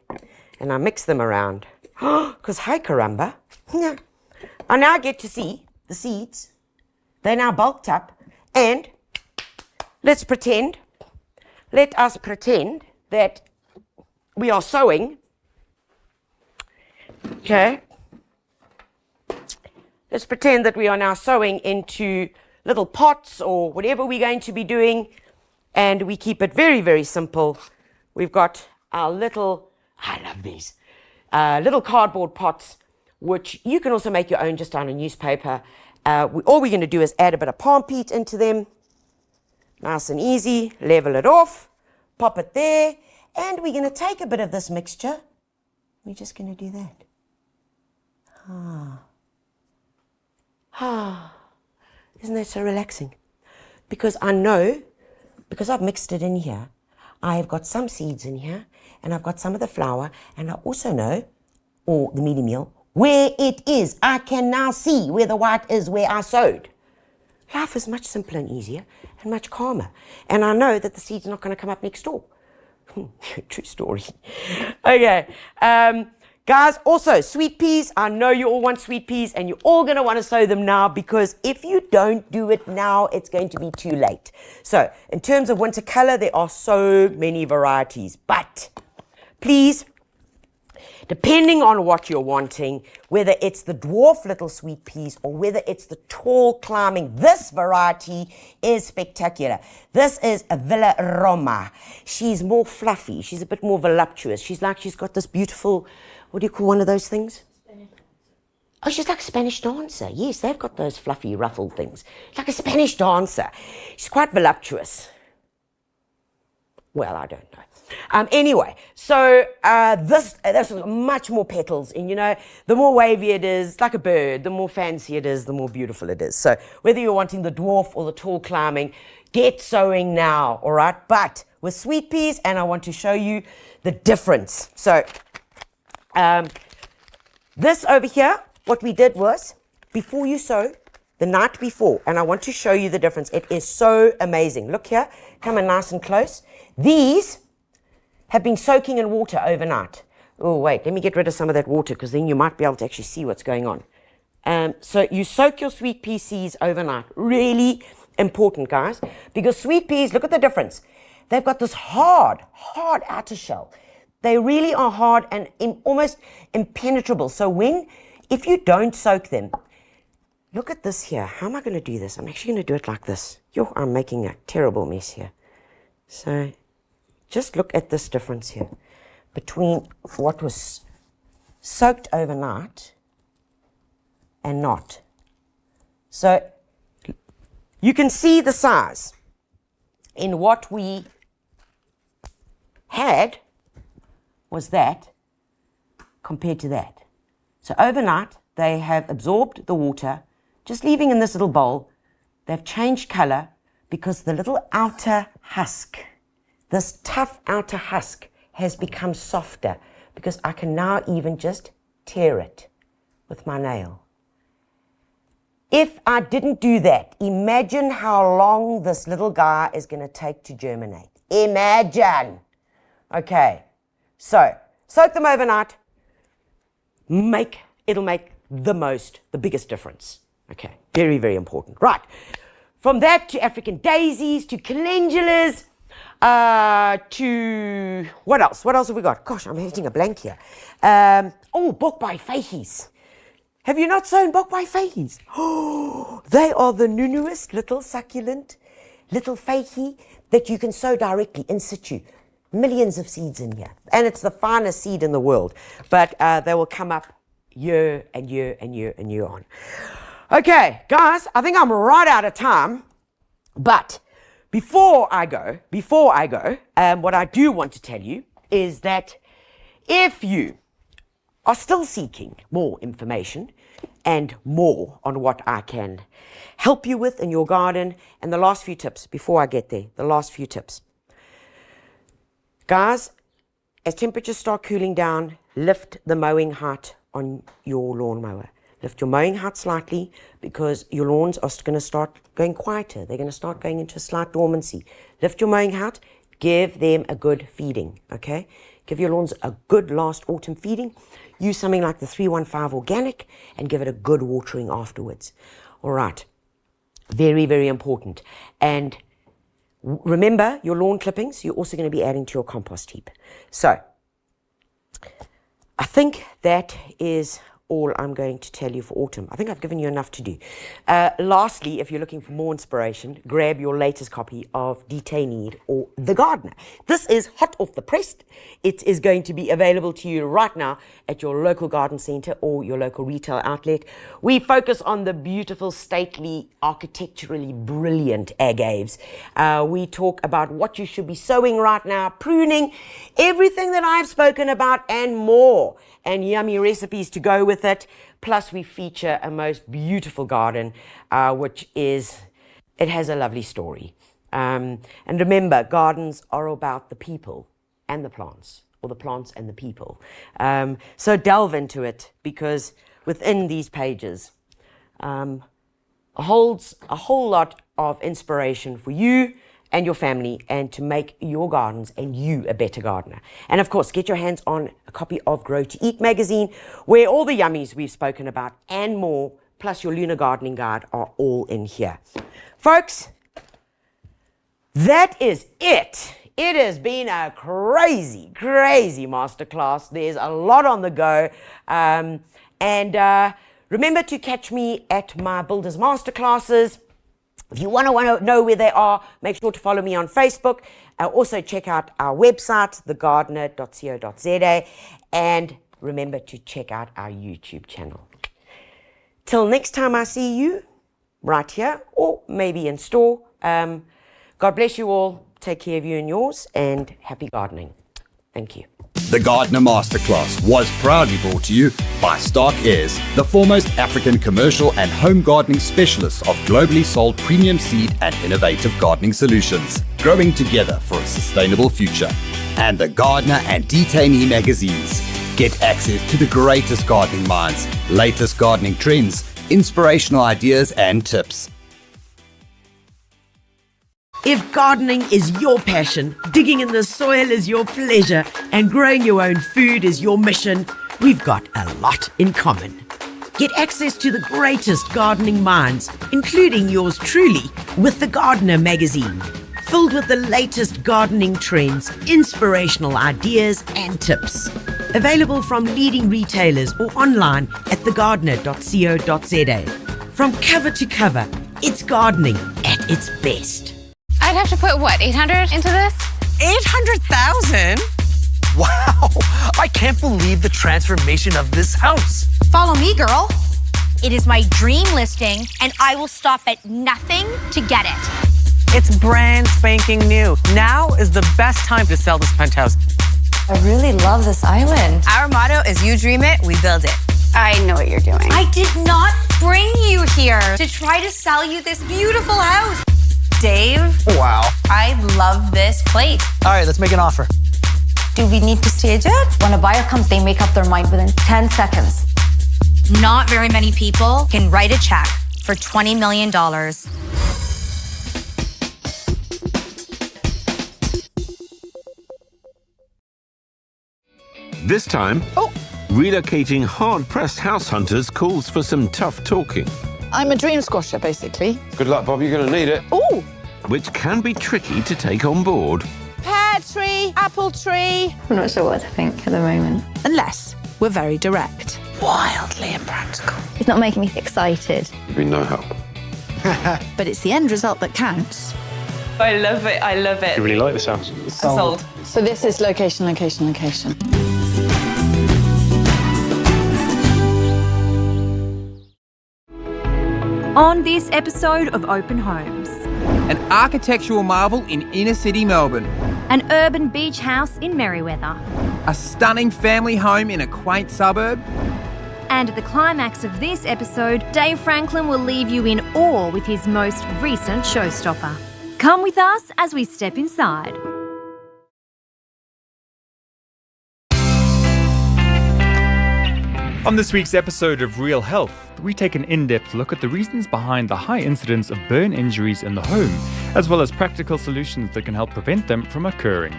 and I mix them around. Because, hey, caramba, I now get to see the seeds. They're now bulked up. And let us pretend that we are sowing. Okay, let's pretend that we are now sowing into little pots or whatever we're going to be doing, and we keep it very, very simple. We've got our little, I love these, little cardboard pots, which you can also make your own just on a newspaper. All we're going to do is add a bit of palm peat into them, nice and easy, level it off, pop it there, and we're going to take a bit of this mixture. We're just going to do that. Isn't that so relaxing? Because I know, because I've mixed it in here, I have got some seeds in here, and I've got some of the flour, and I also know, or the mealie meal, where it is. I can now see where the white is, where I sowed. Life is much simpler and easier, and much calmer. And I know that the seed's not going to come up next door. True story. Okay. Guys, also, sweet peas. I know you all want sweet peas, and you're all going to want to sow them now, because if you don't do it now, it's going to be too late. So, in terms of winter color, there are so many varieties. But, please, depending on what you're wanting, whether it's the dwarf little sweet peas or whether it's the tall climbing. This variety is spectacular. This is a Villa Roma. She's more fluffy. She's a bit more voluptuous. She's got this beautiful, what do you call one of those things? Oh, she's like a Spanish dancer. Yes, they've got those fluffy, ruffled things. Like a Spanish dancer. She's quite voluptuous. Well, I don't know. Anyway, so this has much more petals. And, you know, the more wavy it is, like a bird, the more fancy it is, the more beautiful it is. So whether you're wanting the dwarf or the tall climbing, get sowing now, all right? But with sweet peas, and I want to show you the difference. So this over here, what we did was, before you sow, the night before, and I want to show you the difference. It is so amazing. Look here, come in nice and close. These have been soaking in water overnight. Oh, wait, let me get rid of some of that water because then you might be able to actually see what's going on. So you soak your sweet pea seeds overnight. Really important, guys, because sweet peas, look at the difference. They've got this hard outer shell. They really are hard and almost impenetrable. So if you don't soak them, look at this here. How am I going to do this? I'm actually going to do it like this. I'm making a terrible mess here. So just look at this difference here between what was soaked overnight and not. So you can see the size in what we had was that compared to that. So overnight, they have absorbed the water, just leaving in this little bowl. They've changed color because the little outer husk, this tough outer husk, has become softer because I can now even just tear it with my nail. If I didn't do that, imagine how long this little guy is going to take to germinate. Imagine. Okay, so soak them overnight. It'll make the biggest difference. Okay, very, very important. Right, from that to African daisies, to calendulas, to what else? What else have we got? Gosh, I'm hitting a blank here. Bokbai fahies. Have you not sown bokbai fahies? Oh, they are the nunuest little succulent little fahi that you can sow directly in situ. Millions of seeds in here. And it's the finest seed in the world. But they will come up year and year and year and year on. Okay, guys, I think I'm right out of time. But before I go, what I do want to tell you is that if you are still seeking more information and more on what I can help you with in your garden, and the last few tips, before I get there, the last few tips. Guys, as temperatures start cooling down, lift the mowing height on your lawnmower. Lift your mowing height slightly because your lawns are going to start going quieter. They're going to start going into a slight dormancy. Lift your mowing height. Give them a good feeding, okay? Give your lawns a good last autumn feeding. Use something like the 315 organic and give it a good watering afterwards. All right. Very, very important. And remember, your lawn clippings, you're also going to be adding to your compost heap. So, I think that is all I'm going to tell you for autumn. I think I've given you enough to do. Lastly, if you're looking for more inspiration, grab your latest copy of Detained or The Gardener. This is hot off the press. It is going to be available to you right now at your local garden centre or your local retail outlet. We focus on the beautiful, stately, architecturally brilliant agaves. We talk about what you should be sowing right now, pruning, everything that I've spoken about and more, and yummy recipes to go with it. Plus we feature a most beautiful garden, it has a lovely story. And remember, gardens are about the people and the plants, or the plants and the people. So delve into it, because within these pages holds a whole lot of inspiration for you and your family, and to make your gardens and you a better gardener. And of course, get your hands on a copy of Grow to Eat magazine, where all the yummies we've spoken about and more, plus your lunar gardening guide, are all in here. Folks, that is it. It has been a crazy masterclass. There's a lot on the go. Remember to catch me at my Builders Masterclasses. If you want to know where they are, make sure to follow me on Facebook. Also check out our website, thegardener.co.za, and remember to check out our YouTube channel. Till next time I see you, right here, or maybe in store. God bless you all. Take care of you and yours, and happy gardening. Thank you. The Gardener Masterclass was proudly brought to you by Stark Airs, the foremost African commercial and home gardening specialists of globally sold premium seed and innovative gardening solutions, growing together for a sustainable future. And the Gardener and Detainee magazines. Get access to the greatest gardening minds, latest gardening trends, inspirational ideas and tips. If gardening is your passion, digging in the soil is your pleasure, and growing your own food is your mission, we've got a lot in common. Get access to the greatest gardening minds, including yours truly, with the Gardener magazine, filled with the latest gardening trends, inspirational ideas and tips. Available from leading retailers or online at thegardener.co.za. From cover to cover, it's gardening at its best. I'd have to put, what, 800 into this? 800,000? Wow, I can't believe the transformation of this house. Follow me, girl. It is my dream listing, and I will stop at nothing to get it. It's brand spanking new. Now is the best time to sell this penthouse. I really love this island. Our motto is you dream it, we build it. I know what you're doing. I did not bring you here to try to sell you this beautiful house. Dave, Wow. I love this place. All right, let's make an offer. Do we need to stage it? When a buyer comes, they make up their mind within 10 seconds. Not very many people can write a check for $20 million. This time, relocating hard-pressed house hunters calls for some tough talking. I'm a dream squasher, basically. Good luck, Bob. You're going to need it. Ooh! Which can be tricky to take on board. Pear tree, apple tree. I'm not sure what to think at the moment. Unless we're very direct. Wildly impractical. It's not making me excited. You'd be no help. But it's the end result that counts. I love it. I love it. You really like this house? Sold. So this is location, location, location. On this episode of Open Homes, An architectural marvel in inner city Melbourne. an urban beach house in Merriweather, A stunning family home in a quaint suburb. and at the climax of this episode, Dave Franklin will leave you in awe with his most recent showstopper. Come with us as we step inside. On this week's episode of Real Health, we take an in-depth look at the reasons behind the high incidence of burn injuries in the home, as well as practical solutions that can help prevent them from occurring.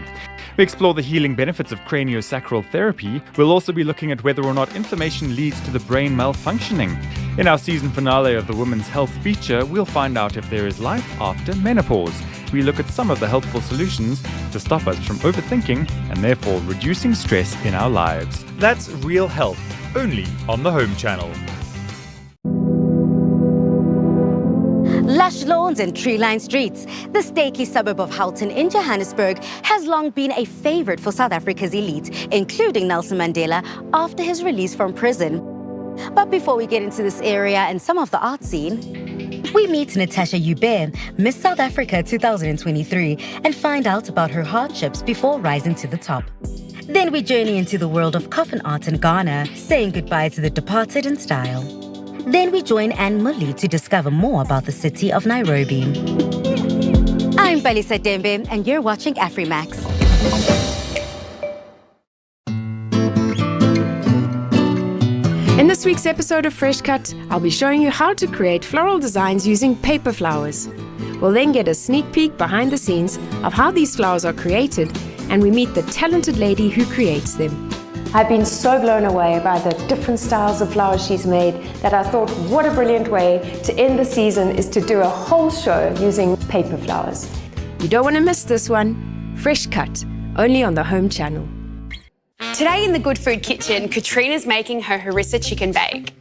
We explore the healing benefits of craniosacral therapy. We'll also be looking at whether or not inflammation leads to the brain malfunctioning. In our season finale of the Women's Health feature, we'll find out if there is life after menopause. We look at some of the helpful solutions to stop us from overthinking and therefore reducing stress in our lives. That's Real Health, only on the Home Channel. Lush lawns and tree-lined streets, the stately suburb of Houghton in Johannesburg has long been a favorite for South Africa's elite, including Nelson Mandela after his release from prison. But before we get into this area and some of the art scene, we meet Natasha Ube, Miss South Africa 2023, and find out about her hardships before rising to the top. Then we journey into the world of coffin art in Ghana, saying goodbye to the departed in style. Then we join Anne Mully to discover more about the city of Nairobi. I'm Balisa Dembe, and you're watching Afrimax. In this week's episode of Fresh Cut, I'll be showing you how to create floral designs using paper flowers. We'll then get a sneak peek behind the scenes of how these flowers are created, and we meet the talented lady who creates them. I've been so blown away by the different styles of flowers she's made that I thought, what a brilliant way to end the season is to do a whole show using paper flowers. You don't want to miss this one. Fresh Cut, only on the Home channel. Today in the Good Food Kitchen, Katrina's making her harissa chicken bake.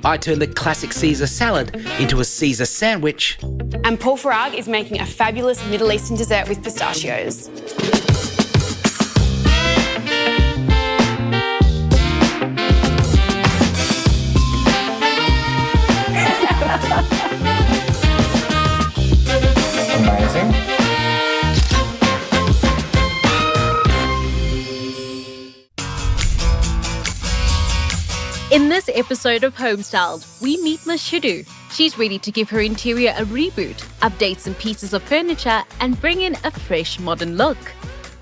I turned the classic Caesar salad into a Caesar sandwich. And Paul Farag is making a fabulous Middle Eastern dessert with pistachios. Amazing. In this episode of Homestyled, we meet Mashudu. She's ready to give her interior a reboot, update some pieces of furniture, and bring in a fresh modern look.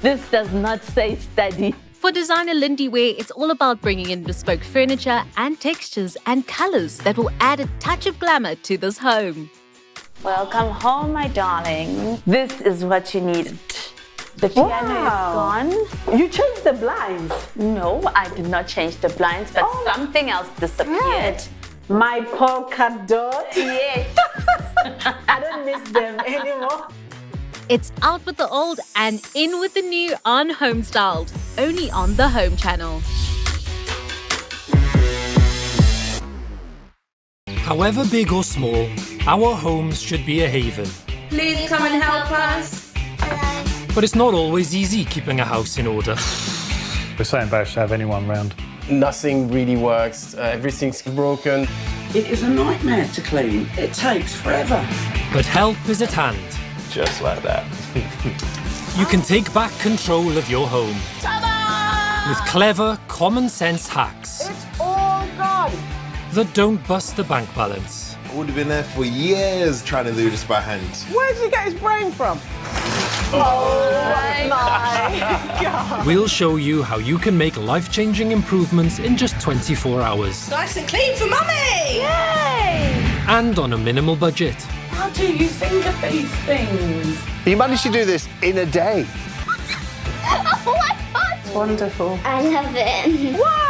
This does not say steady. For designer Lindy Ware, it's all about bringing in bespoke furniture and textures and colours that will add a touch of glamour to this home. Welcome home, my darling. This is what you needed. The piano is gone. You changed the blinds. No, I did not change the blinds, but something else disappeared. My polka dot. Yes. I don't miss them anymore. It's out with the old and in with the new on Homestyled, only on the Home channel. However big or small, our homes should be a haven. Please come and help us. But it's not always easy keeping a house in order. We're so embarrassed to have anyone round. Nothing really works. Everything's broken. It is a nightmare to clean. It takes forever. But help is at hand. Just like that. You can take back control of your home. With clever, common sense hacks It's all gone. that don't bust the bank balance. I would have been there for years trying to do this by hand. Where did he get his brain from? Oh my God. We'll show you how you can make life-changing improvements in just 24 hours. Nice and clean for mummy. Yay! And on a minimal budget. How do you think of these things? You managed to do this in a day. Oh my God! Wonderful. I love it. Wow!